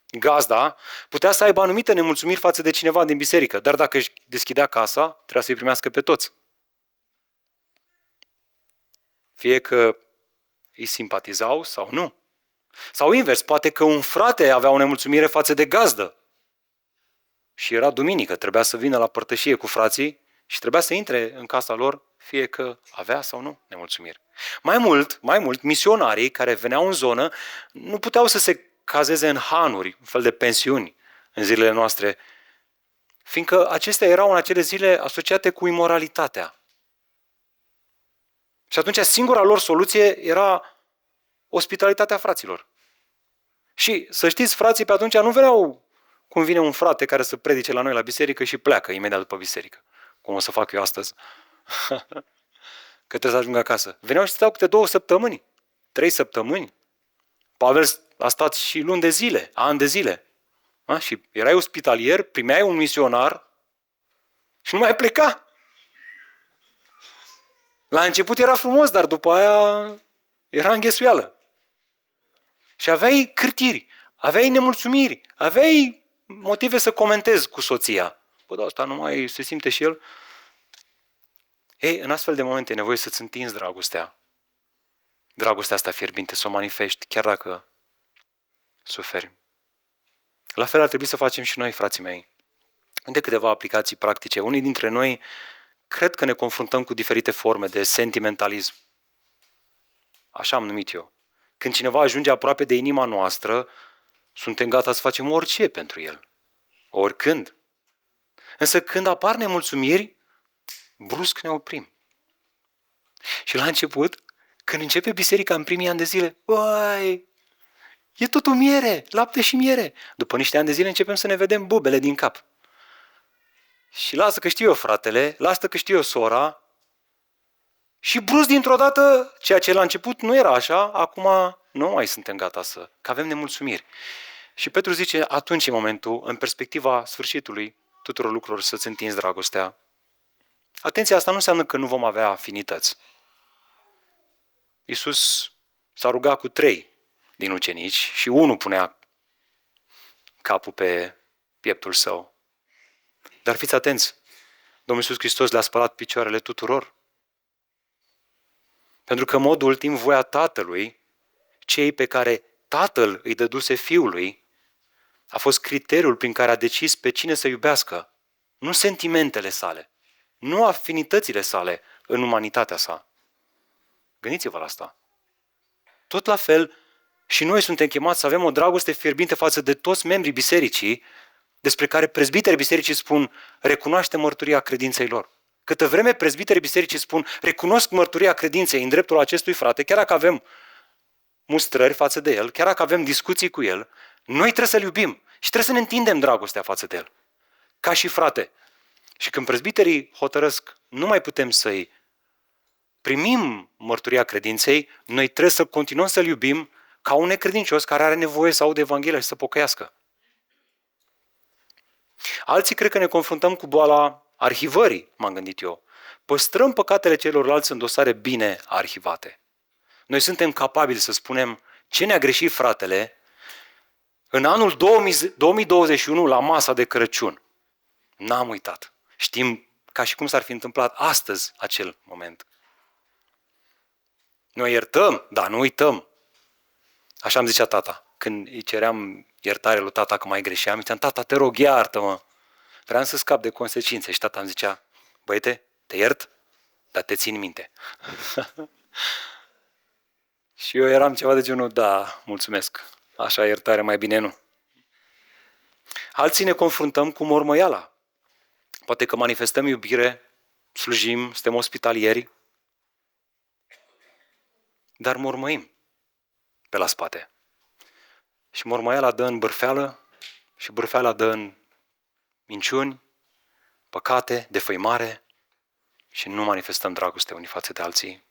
Gazda putea să aibă anumite nemulțumiri față de cineva din biserică, dar dacă își deschidea casa, trebuia să-i primească pe toți. Fie că îi simpatizau sau nu. Sau invers, poate că un frate avea o nemulțumire față de gazdă. Și era duminică, trebuia să vină la părtășie cu frații și trebuia să intre în casa lor, fie că avea sau nu nemulțumiri. Mai mult, misionarii care veneau în zonă nu puteau să se cazeze în hanuri, un fel de pensiuni în zilele noastre, fiindcă acestea erau în acele zile asociate cu imoralitatea. Și atunci singura lor soluție era ospitalitatea fraților. Și să știți, frații pe atunci nu veneau cum vine un frate care să predice la noi la biserică și pleacă imediat după biserică, cum o să fac eu astăzi, că trebuie să ajung acasă. Veneau și stau câte 2 săptămâni, 3 săptămâni. Pavel a stat și luni de zile, ani de zile. Și erai ospitalier, primeai un misionar și nu mai pleca. La început era frumos, dar după aia era înghesuială. Și aveai cârtiri, aveai nemulțumiri, aveai motive să comentezi cu soția. Bă, da, asta nu mai se simte și el. Ei, în astfel de momente e nevoie să-ți întinzi dragostea. Dragostea asta fierbinte, să o manifesti, chiar dacă suferi. La fel ar trebui să facem și noi, frații mei. De câteva aplicații practice. Unii dintre noi cred că ne confruntăm cu diferite forme de sentimentalism. Așa am numit eu. Când cineva ajunge aproape de inima noastră, suntem gata să facem orice pentru el. Oricând. Însă când apar nemulțumiri, brusc ne oprim. Și la început, când începe biserica în primii ani de zile, băi, e totul miere, lapte și miere. După niște ani de zile începem să ne vedem bubele din cap. Și lasă că știu eu fratele, lasă că știu eu sora. Și brusc dintr-o dată, ceea ce la început nu era așa, acum nu mai suntem gata că avem nemulțumiri. Și Petru zice, atunci e momentul, în perspectiva sfârșitului tuturor lucrurilor, să-ți întinzi dragostea. Atenție, asta nu înseamnă că nu vom avea afinități. Iisus s-a rugat cu 3 din ucenici și unul punea capul pe pieptul său. Dar fiți atenți, Domnul Iisus Hristos le-a spălat picioarele tuturor. Pentru că în mod ultim, voia Tatălui, cei pe care Tatăl îi dăduse Fiului, a fost criteriul prin care a decis pe cine să iubească. Nu sentimentele sale, nu afinitățile sale în umanitatea sa. Gândiți-vă la asta. Tot la fel, și noi suntem chemați să avem o dragoste fierbinte față de toți membrii bisericii, despre care prezbiterii bisericii spun, recunoaște mărturia credinței lor. Câtă vreme prezbiterii bisericii spun, recunosc mărturia credinței în dreptul acestui frate, chiar dacă avem mustrări față de el, chiar dacă avem discuții cu el, noi trebuie să-l iubim și trebuie să ne întindem dragostea față de el. Ca și frate. Și când prezbiterii hotărăsc, nu mai putem să-i primim mărturia credinței, noi trebuie să continuăm să-l iubim ca un necredincios care are nevoie să audă Evanghelia și să pocăiască. Alții cred că ne confruntăm cu boala arhivării, m-am gândit eu. Păstrăm păcatele celorlalți în dosare bine arhivate. Noi suntem capabili să spunem ce ne-a greșit fratele în anul 2021 la masa de Crăciun. N-am uitat. Știm ca și cum s-ar fi întâmplat astăzi acel moment. Noi iertăm, dar nu uităm. Așa îmi zicea tata. Când îi ceream iertare lui tata că mai greșeam, ziceam, tata, te rog, iartă-mă. Vreau să scap de consecințe. Și tata îmi zicea, băiete, te iert, dar te țin minte. Și eu eram ceva de genul, da, mulțumesc. Așa iertare mai bine nu. Alții ne confruntăm cu mormăiala. Poate că manifestăm iubire, slujim, suntem ospitalieri, dar mormăim pe la spate. Și mormăiala dă în bârfeală și bârfeala dă în minciuni, păcate, defăimare și nu manifestăm dragoste unii față de alții.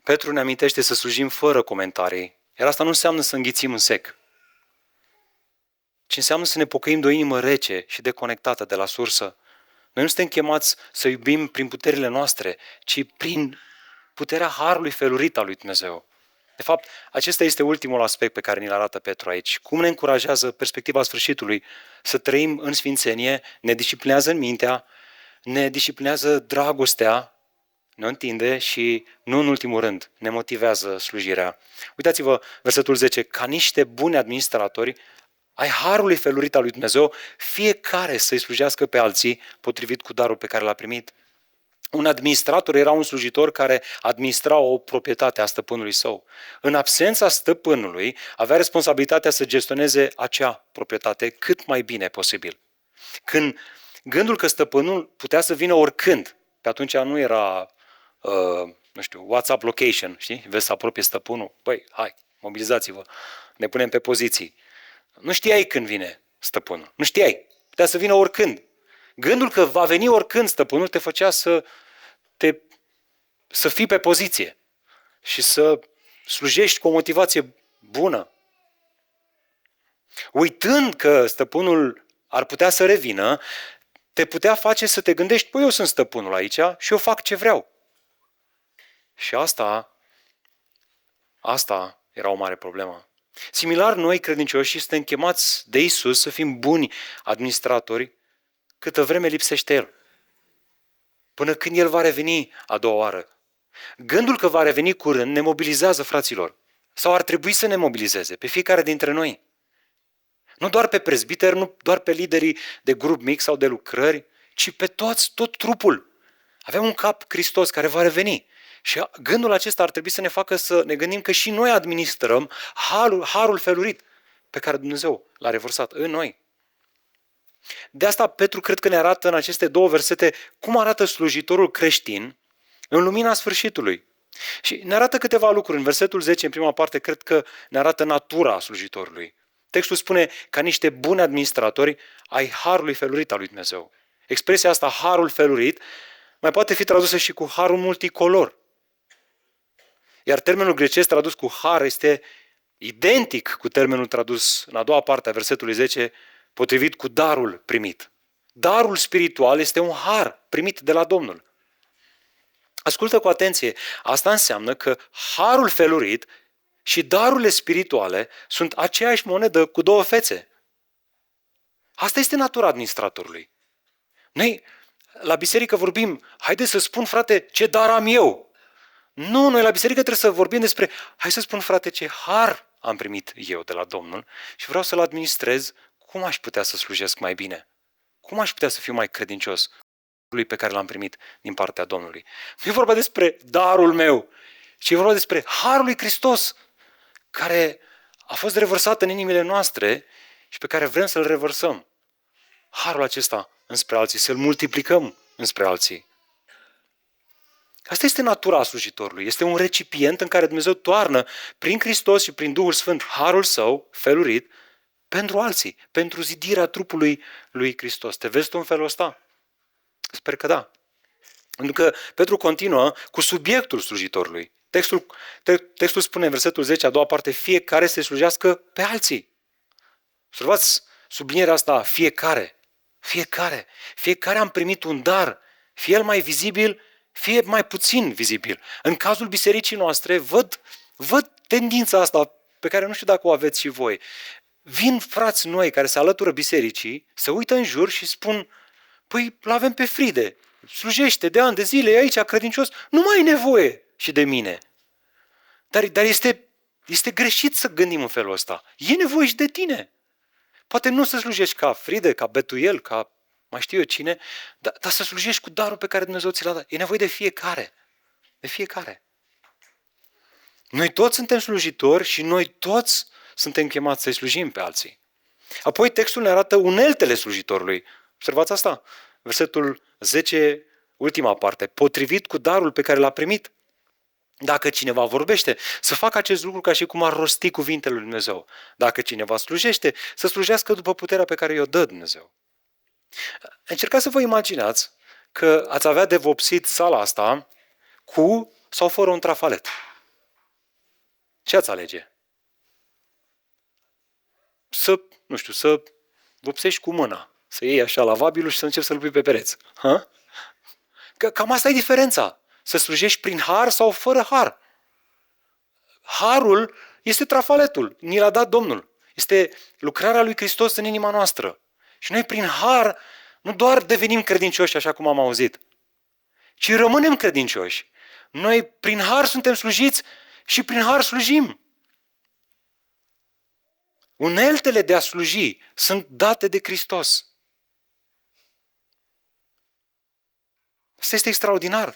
Petru ne amintește să slujim fără comentarii, iar asta nu înseamnă să înghițim în sec, ci înseamnă să ne pocăim de o inimă rece și deconectată de la sursă. Noi nu suntem chemați să iubim prin puterile noastre, ci prin puterea harului felurit al lui Dumnezeu. De fapt, acesta este ultimul aspect pe care ni-l arată Petru aici. Cum ne încurajează perspectiva sfârșitului să trăim în sfințenie, ne disciplinează în mintea, ne disciplinează dragostea, ne întinde și, nu în ultimul rând, ne motivează slujirea. Uitați-vă versetul 10. Ca niște buni administratori ai harului felurit al lui Dumnezeu, fiecare să-i slujească pe alții potrivit cu darul pe care l-a primit. Un administrator era un slujitor care administra o proprietate a stăpânului său. În absența stăpânului, avea responsabilitatea să gestioneze acea proprietate cât mai bine posibil. Când gândul că stăpânul putea să vină oricând, pe atunci nu era, WhatsApp location, știi? Vezi să apropie stăpânul, băi, hai, mobilizați-vă, ne punem pe poziții. Nu știai când vine stăpânul, nu știai, putea să vină oricând. Gândul că va veni oricând stăpânul te făcea să fii pe poziție și să slujești cu o motivație bună. Uitând că stăpânul ar putea să revină, te putea face să te gândești, păi eu sunt stăpânul aici și eu fac ce vreau. Și asta era o mare problemă. Similar, noi credincioși suntem chemați de Iisus să fim buni administratori câtă vreme lipsește El. Până când El va reveni a doua oară. Gândul că va reveni curând ne mobilizează, fraților. Sau ar trebui să ne mobilizeze pe fiecare dintre noi. Nu doar pe prezbiteri, nu doar pe liderii de grup mic sau de lucrări, ci pe toți, tot trupul. Avem un cap Hristos care va reveni. Și gândul acesta ar trebui să ne facă să ne gândim că și noi administrăm harul felurit pe care Dumnezeu l-a revărsat în noi. De asta Petru cred că ne arată în aceste două versete cum arată slujitorul creștin în lumina sfârșitului. Și ne arată câteva lucruri. În versetul 10, în prima parte, cred că ne arată natura slujitorului. Textul spune ca niște buni administratori ai harului felurit al lui Dumnezeu. Expresia asta, harul felurit, mai poate fi tradusă și cu harul multicolor. Iar termenul grecesc tradus cu har este identic cu termenul tradus în a doua parte a versetului 10, potrivit cu darul primit. Darul spiritual este un har primit de la Domnul. Ascultă cu atenție, asta înseamnă că harul felurit și darurile spirituale sunt aceeași monedă cu două fețe. Asta este natura administratorului. Noi la biserică vorbim, haide să spun, frate, ce dar am eu. Nu, noi la biserică trebuie să vorbim despre, hai să spun, frate, ce har am primit eu de la Domnul și vreau să-l administrez. Cum aș putea să slujesc mai bine? Cum aș putea să fiu mai credincios lui pe care l-am primit din partea Domnului? Nu e vorba despre darul meu, ci e vorba despre harul lui Hristos care a fost revărsat în inimile noastre și pe care vrem să-l revărsăm. Harul acesta înspre alții, să-l multiplicăm înspre alții. Asta este natura slujitorului. Este un recipient în care Dumnezeu toarnă prin Hristos și prin Duhul Sfânt harul său felurit pentru alții, pentru zidirea trupului lui Hristos. Te vezi tu în felul ăsta? Sper că da. Pentru că Petru continuă cu subiectul slujitorului. Textul spune în versetul 10, a doua parte, fiecare să slujească pe alții. Observați sublinierea asta, fiecare. Fiecare am primit un dar, fie el mai vizibil, fie mai puțin vizibil. În cazul bisericii noastre, văd tendința asta pe care nu știu dacă o aveți și voi. Vin frați noi care se alătură bisericii, se uită în jur și spun, păi l-avem pe Fride, slujește de ani de zile, e aici credincios, nu mai e nevoie și de mine. Dar este greșit să gândim în felul ăsta. E nevoie și de tine. Poate nu să slujești ca Fride, ca Betuel, ca mai știu eu cine, dar să slujești cu darul pe care Dumnezeu ți l-a dat. E nevoie de fiecare. De fiecare. Noi toți suntem slujitori și noi toți suntem chemați să-i slujim pe alții. Apoi textul ne arată uneltele slujitorului. Observați asta. Versetul 10, ultima parte. Potrivit cu darul pe care l-a primit. Dacă cineva vorbește, să facă acest lucru ca și cum ar rosti cuvintele lui Dumnezeu. Dacă cineva slujește, să slujească după puterea pe care i-o dă Dumnezeu. Încercați să vă imaginați că ați avea de vopsit sala asta cu sau fără un trafalet. Ce ați alege? Să vopsești cu mâna, să iei așa lavabilul și să începi să-l pui pe pereți. Ha? Că cam asta e diferența. Să slujești prin har sau fără har. Harul este trafaletul, ni l-a dat Domnul. Este lucrarea lui Hristos în inima noastră. Și noi prin har nu doar devenim credincioși, așa cum am auzit, ci rămânem credincioși. Noi prin har suntem slujiți și prin har slujim. Uneltele de a sluji sunt date de Hristos. Asta este extraordinar.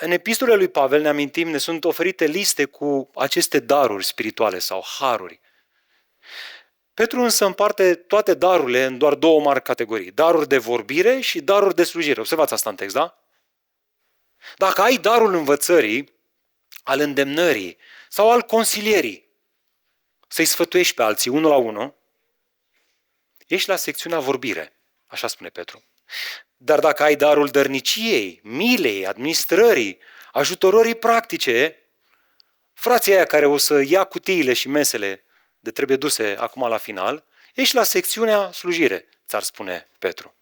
În epistolele lui Pavel, ne amintim, ne sunt oferite liste cu aceste daruri spirituale sau haruri. Petru însă împarte toate darurile în doar două mari categorii. Daruri de vorbire și daruri de slujire. Observați asta în text, da? Dacă ai darul învățării, al îndemnării sau al consilierii, să-i sfătuiești pe alții unul la unul, ești la secțiunea vorbire, așa spune Petru. Dar dacă ai darul dărniciei, milei, administrării, ajutorării practice, frații aia care o să ia cutiile și mesele de trebuie duse acum la final, ești la secțiunea slujire, ți-ar spune Petru.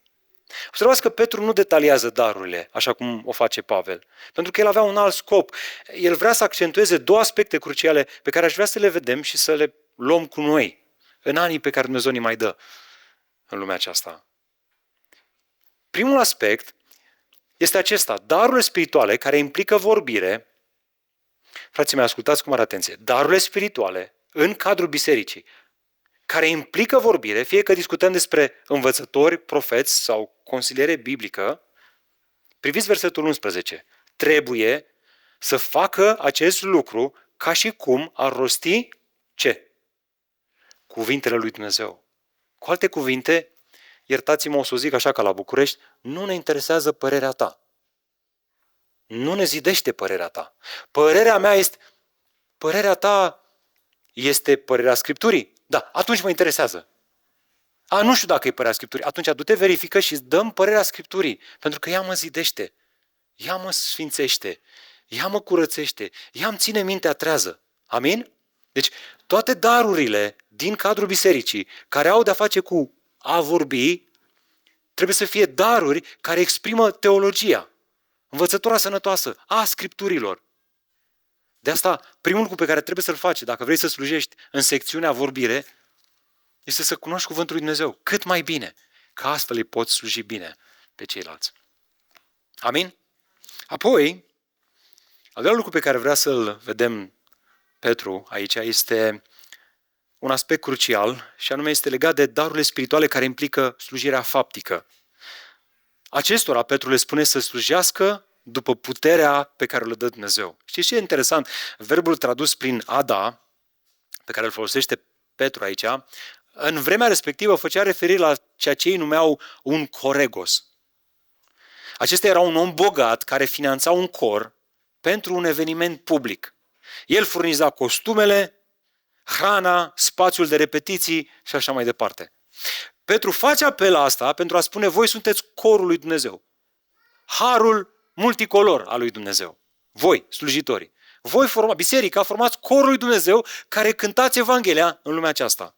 Observați că Petru nu detaliază darurile, așa cum o face Pavel, pentru că el avea un alt scop. El vrea să accentueze două aspecte cruciale pe care aș vrea să le vedem și să le luăm cu noi în anii pe care Dumnezeu ni mai dă în lumea aceasta. Primul aspect este acesta, darurile spirituale care implică vorbire. Frații mei, ascultați cu mare atenție. Darurile spirituale în cadrul bisericii care implică vorbire, fie că discutăm despre învățători, profeți sau consiliere biblică, priviți versetul 11. Trebuie să facă acest lucru ca și cum ar rosti ce? Cuvintele lui Dumnezeu. Cu alte cuvinte, iertați-mă, o să o zic așa ca la București, nu ne interesează părerea ta. Nu ne zidește părerea ta. Părerea ta este părerea Scripturii? Da, atunci mă interesează. Nu știu dacă e părerea Scripturii. Atunci du-te, verifică și îți dăm părerea Scripturii. Pentru că ea mă zidește, ea mă sfințește, ea mă curățește, ea îmi ține mintea trează. Amin? Deci toate darurile din cadrul bisericii care au de-a face cu a vorbi, trebuie să fie daruri care exprimă teologia, învățătura sănătoasă a Scripturilor. De asta, primul lucru pe care trebuie să-l faci, dacă vrei să slujești în secțiunea vorbire, este să cunoști cuvântul lui Dumnezeu cât mai bine, că astfel îi poți sluji bine pe ceilalți. Amin? Apoi, al doilea lucru pe care vrea să-l vedem Petru aici este un aspect crucial și anume este legat de darurile spirituale care implică slujirea faptică. Acestora Petru le spune să slujească după puterea pe care le dă Dumnezeu. Știți ce e interesant? Verbul tradus prin ada, pe care îl folosește Petru aici, în vremea respectivă făcea referire la ceea ce ei numeau un coregos. Acesta era un om bogat care finanța un cor pentru un eveniment public. El furniza costumele, hrana, spațiul de repetiții și așa mai departe. Petru face apel la asta pentru a spune, voi sunteți corul lui Dumnezeu. Harul multicolor al lui Dumnezeu. Voi, slujitorii. Biserica, formați corul lui Dumnezeu care cântați Evanghelia în lumea aceasta.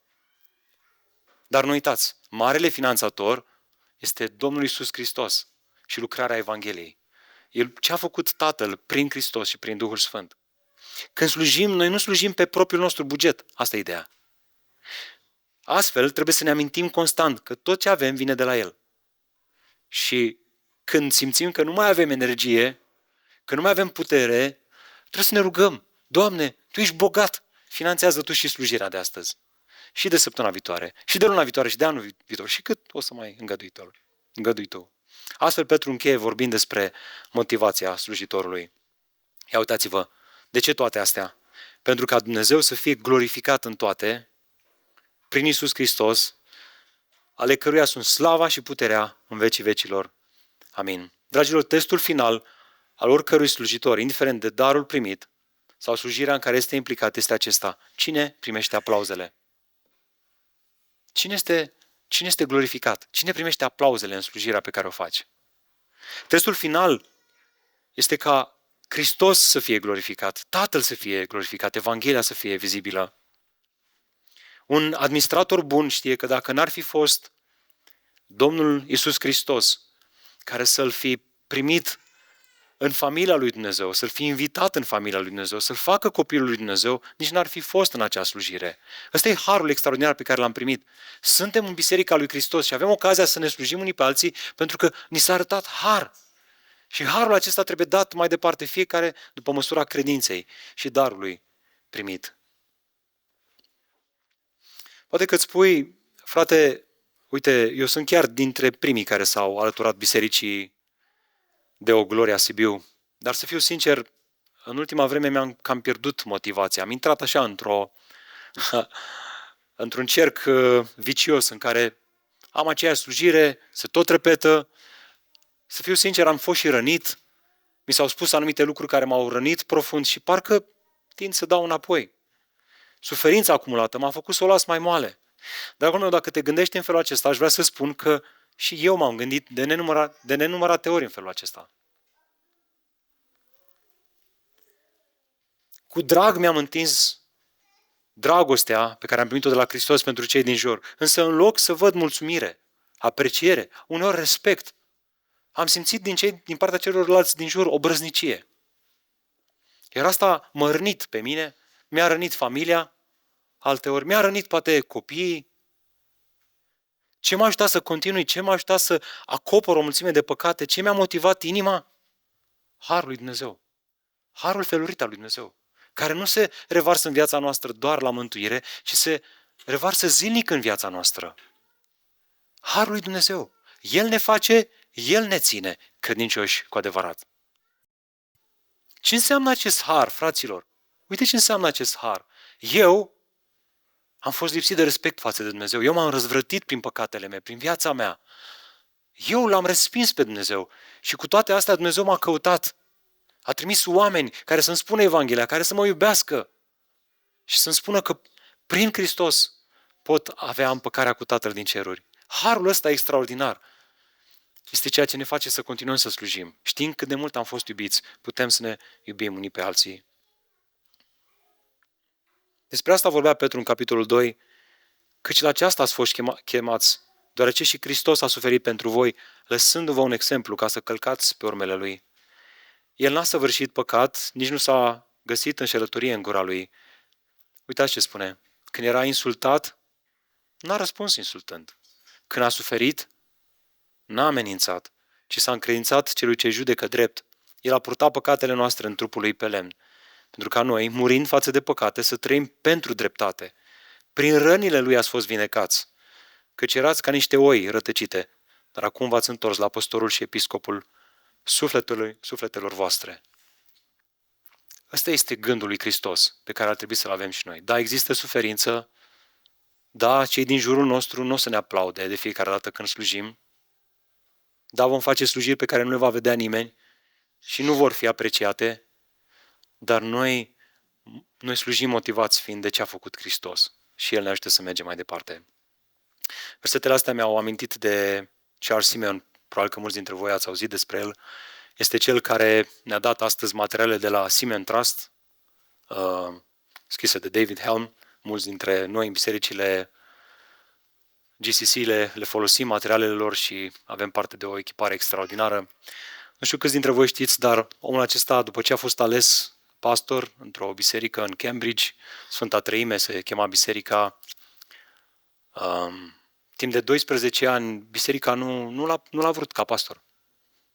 Dar nu uitați, marele finanțator este Domnul Iisus Hristos și lucrarea Evangheliei. El ce a făcut Tatăl prin Hristos și prin Duhul Sfânt. Când slujim, noi nu slujim pe propriul nostru buget. Asta e ideea. Astfel, trebuie să ne amintim constant că tot ce avem vine de la El. Și când simțim că nu mai avem energie, că nu mai avem putere, trebuie să ne rugăm. Doamne, Tu ești bogat, finanțează Tu și slujirea de astăzi. Și de săptămâna viitoare, și de luna viitoare, și de anul viitor. Și cât o să mai îngădui Tu. Astfel, Petru încheie vorbind despre motivația slujitorului. Ia uitați-vă, de ce toate astea? Pentru ca Dumnezeu să fie glorificat în toate, prin Iisus Hristos, ale căruia sunt slava și puterea în vecii vecilor. Amin. Dragilor, testul final al oricărui slujitor, indiferent de darul primit sau slujirea în care este implicat, este acesta. Cine primește aplauzele? Cine este glorificat? Cine primește aplauzele în slujirea pe care o faci? Testul final este ca Hristos să fie glorificat, Tatăl să fie glorificat, Evanghelia să fie vizibilă. Un administrator bun știe că dacă n-ar fi fost Domnul Iisus Hristos, care să-L fi primit în familia lui Dumnezeu, să-L fi invitat în familia lui Dumnezeu, să-L facă copilul lui Dumnezeu, nici n-ar fi fost în acea slujire. Ăsta e harul extraordinar pe care l-am primit. Suntem în Biserica lui Hristos și avem ocazia să ne slujim unii pe alții pentru că ni s-a arătat har. Și harul acesta trebuie dat mai departe fiecare după măsura credinței și darului primit. Poate că îți spui, frate, uite, eu sunt chiar dintre primii care s-au alăturat bisericii de o Gloria Sibiu, dar să fiu sincer, în ultima vreme mi-am cam pierdut motivația. Am intrat așa într-un cerc vicios în care am aceeași slujire, se tot repetă. Să fiu sincer, am fost și rănit. Mi s-au spus anumite lucruri care m-au rănit profund și parcă tind să dau înapoi. Suferința acumulată m-a făcut să o las mai moale. Dragul meu, dacă te gândești în felul acesta, aș vrea să spun că și eu m-am gândit de nenumărate ori în felul acesta. Cu drag mi-am întins dragostea pe care am primit-o de la Hristos pentru cei din jur. Însă în loc să văd mulțumire, apreciere, uneori respect, am simțit din partea celorlalți din jur o brăznicie. Iar asta m-a rănit pe mine, mi-a rănit familia, alteori, mi-a rănit poate copiii. Ce m-a ajutat să continui, ce m-a ajutat să acopăr o mulțime de păcate, ce mi-a motivat inima? Harul lui Dumnezeu. Harul felurit al lui Dumnezeu, care nu se revarsă în viața noastră doar la mântuire, ci se revarsă zilnic în viața noastră. Harul lui Dumnezeu. El ne face, El ne ține credincioși cu adevărat. Ce înseamnă acest har, fraților? Uite ce înseamnă acest har. Eu am fost lipsit de respect față de Dumnezeu. Eu m-am răzvrătit prin păcatele mele, prin viața mea. Eu l-am respins pe Dumnezeu. Și cu toate astea Dumnezeu m-a căutat. A trimis oameni care să-mi spună Evanghelia, care să mă iubească și să-mi spună că prin Hristos pot avea împăcarea cu Tatăl din ceruri. Harul ăsta extraordinar este ceea ce ne face să continuăm să slujim. Știind cât de mult am fost iubiți, putem să ne iubim unii pe alții. Despre asta vorbea Petru în capitolul 2, căci la aceasta ați fost chemați, deoarece și Hristos a suferit pentru voi, lăsându-vă un exemplu ca să călcați pe urmele Lui. El n-a săvârșit păcat, nici nu s-a găsit înșelătorie în gura Lui. Uitați ce spune. Când era insultat, n-a răspuns insultând. Când a suferit, n-a amenințat, ci s-a încredințat celui ce judecă drept. El a purtat păcatele noastre în trupul Lui pe lemn, pentru ca noi, murind față de păcate, să trăim pentru dreptate. Prin rănile Lui ați fost vindecați, căci erați ca niște oi rătăcite, dar acum v-ați întors la păstorul și episcopul sufletelor voastre. Ăsta este gândul lui Hristos, pe care ar trebui să-l avem și noi. Da, există suferință, da, cei din jurul nostru nu o să ne aplaude de fiecare dată când slujim, da, vom face slujiri pe care nu le va vedea nimeni și nu vor fi apreciate, dar noi slujim motivați fiind de ce a făcut Hristos și El ne ajută să mergem mai departe. Versetele astea mi-au amintit de Charles Simeon, probabil că mulți dintre voi ați auzit despre el. Este cel care ne-a dat astăzi materiale de la Simeon Trust, scrise de David Helm. Mulți dintre noi în bisericile GCC le folosim materialele lor și avem parte de o echipare extraordinară. Nu știu câți dintre voi știți, dar omul acesta, după ce a fost ales pastor într-o biserică în Cambridge, Sfânta Treime se chema biserica, timp de 12 ani, biserica nu l-a vrut ca pastor.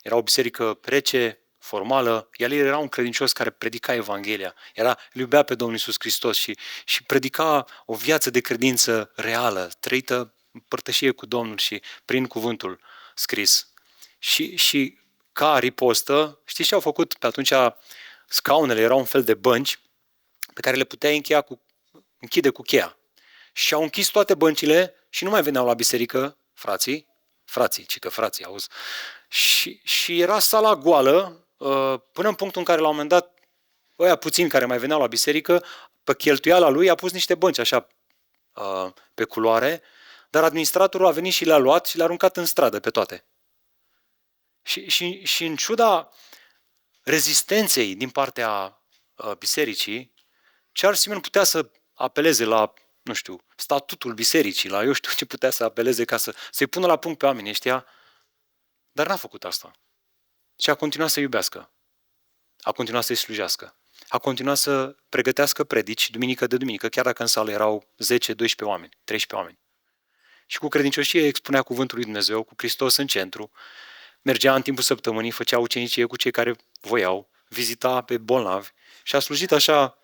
Era o biserică rece, formală, el era un credincios care predica Evanghelia, îl iubea pe Domnul Iisus Hristos și predica o viață de credință reală, trăită în părtășie cu Domnul și prin cuvântul scris. Și ca ripostă, știți ce au făcut pe atunci? Scaunele erau un fel de bănci pe care le puteai închide cu cheia. Și au închis toate băncile și nu mai veneau la biserică frații, auzi. Și era sala goală, până în punctul în care la un moment dat, ăia puțini care mai veneau la biserică, pe cheltuiala lui a pus niște bănci așa pe culoare, dar administratorul a venit și le-a luat și le-a aruncat în stradă pe toate. Și în ciuda rezistenței din partea bisericii, Charles Simeon putea să apeleze la, nu știu, statutul bisericii, la eu știu ce putea să apeleze ca să-i pună la punct pe oamenii ăștia, dar n-a făcut asta. Și a continuat să iubească. A continuat să-i slujească. A continuat să pregătească predici duminică de duminică, chiar dacă în sală erau 10, 12 oameni, 13 oameni. Și cu credincioșie expunea cuvântul lui Dumnezeu, cu Hristos în centru, mergea în timpul săptămânii, făcea ucenicie cu cei care voiau, vizita pe bolnavi și a slujit așa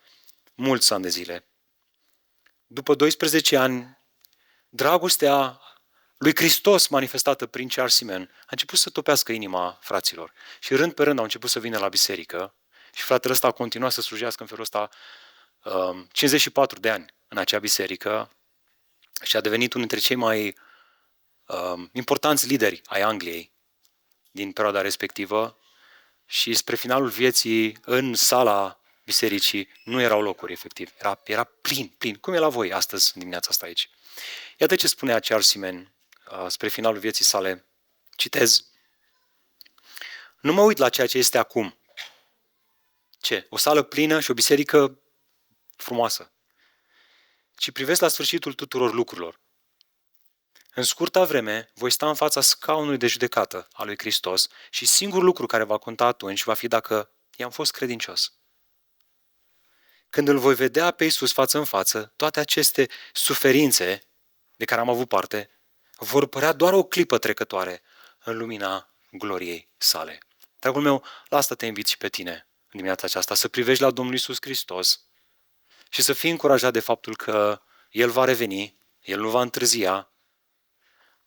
mulți ani de zile. După 12 ani, dragostea lui Hristos manifestată prin Charles Simeon a început să topească inima fraților. Și rând pe rând au început să vină la biserică și fratele ăsta a continuat să slujească în felul ăsta 54 de ani în acea biserică și a devenit unul dintre cei mai importanți lideri ai Angliei din perioada respectivă și spre finalul vieții în sala bisericii nu erau locuri, efectiv. Era plin. Cum e la voi astăzi, în dimineața asta aici? Iată ce spunea Charles Simeon spre finalul vieții sale. Citez. Nu mă uit la ceea ce este acum. Ce? O sală plină și o biserică frumoasă. Ci privesc la sfârșitul tuturor lucrurilor. În scurta vreme voi sta în fața scaunului de judecată al lui Hristos și singurul lucru care va conta atunci va fi dacă i-am fost credincios. Când îl voi vedea pe Iisus față în față, toate aceste suferințe de care am avut parte vor părea doar o clipă trecătoare în lumina gloriei sale. Dragul meu, la asta te invit și pe tine în dimineața aceasta, să privești la Domnul Iisus Hristos și să fii încurajat de faptul că El va reveni, El nu va întârzia.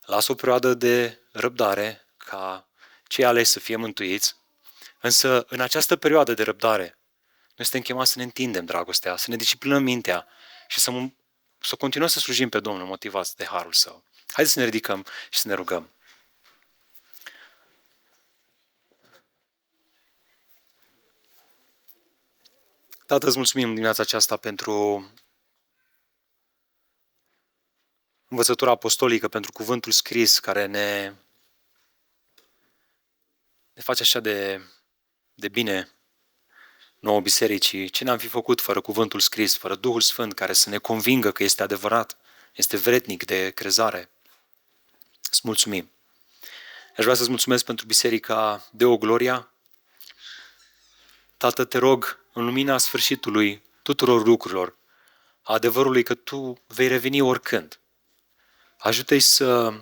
Lasă o perioadă de răbdare ca cei aleși să fie mântuiți, însă în această perioadă de răbdare noi suntem chemați să ne întindem dragostea, să ne disciplinăm mintea și să continuăm să slujim pe Domnul motivați de harul Său. Haideți să ne ridicăm și să ne rugăm. Tată, îți mulțumim dimineața aceasta pentru învățătura apostolică, pentru cuvântul scris care ne face așa de bine nouă bisericii. Ce n-am fi făcut fără cuvântul scris, fără Duhul Sfânt care să ne convingă că este adevărat, este vrednic de crezare. Îți mulțumim. Aș vrea să-ți mulțumesc pentru biserica Deo Gloria. Tată, te rog, în lumina sfârșitului tuturor lucrurilor, a adevărului că Tu vei reveni oricând. Ajută-i să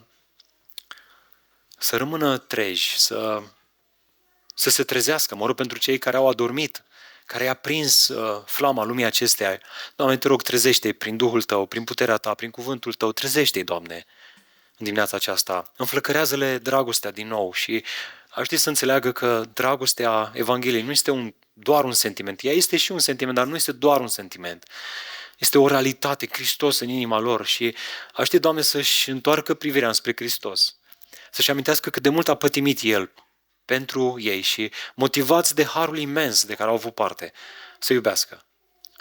rămână treji, să se trezească, mă rog, pentru cei care au adormit, care i-a prins flama lumii acesteia. Doamne, te rog, trezește-i prin Duhul Tău, prin puterea Ta, prin cuvântul Tău, trezește-i, Doamne, în dimineața aceasta. Înflăcărează-le dragostea din nou și ajută-i să înțeleagă că dragostea Evangheliei nu este doar un sentiment. Ea este și un sentiment, dar nu este doar un sentiment. Este o realitate, Hristos în inima lor și ajută-i, Doamne, să-și întoarcă privirea spre Hristos. Să-și amintească cât de mult a pătimit El pentru ei și motivați de harul imens de care au avut parte, să iubească,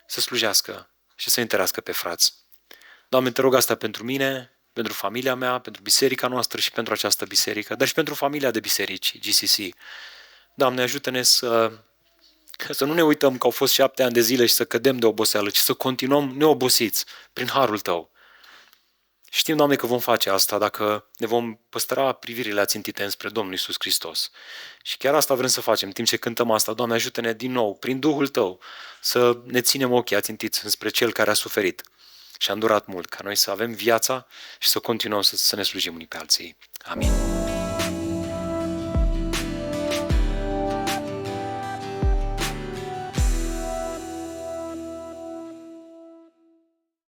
să slujească și să întărească pe frați. Doamne, te rog asta pentru mine, pentru familia mea, pentru biserica noastră și pentru această biserică, dar și pentru familia de biserici, GCC. Doamne, ajută-ne să nu ne uităm că au fost 7 ani de zile și să cădem de oboseală, ci să continuăm neobosiți prin harul Tău. Știm, Doamne, că vom face asta dacă ne vom păstra privirile ațintite înspre Domnul Iisus Hristos. Și chiar asta vrem să facem, în timp ce cântăm asta. Doamne, ajută-ne din nou, prin Duhul Tău, să ne ținem ochii ațintiți înspre Cel care a suferit și a îndurat mult, ca noi să avem viața și să continuăm să ne slujim unii pe alții. Amin.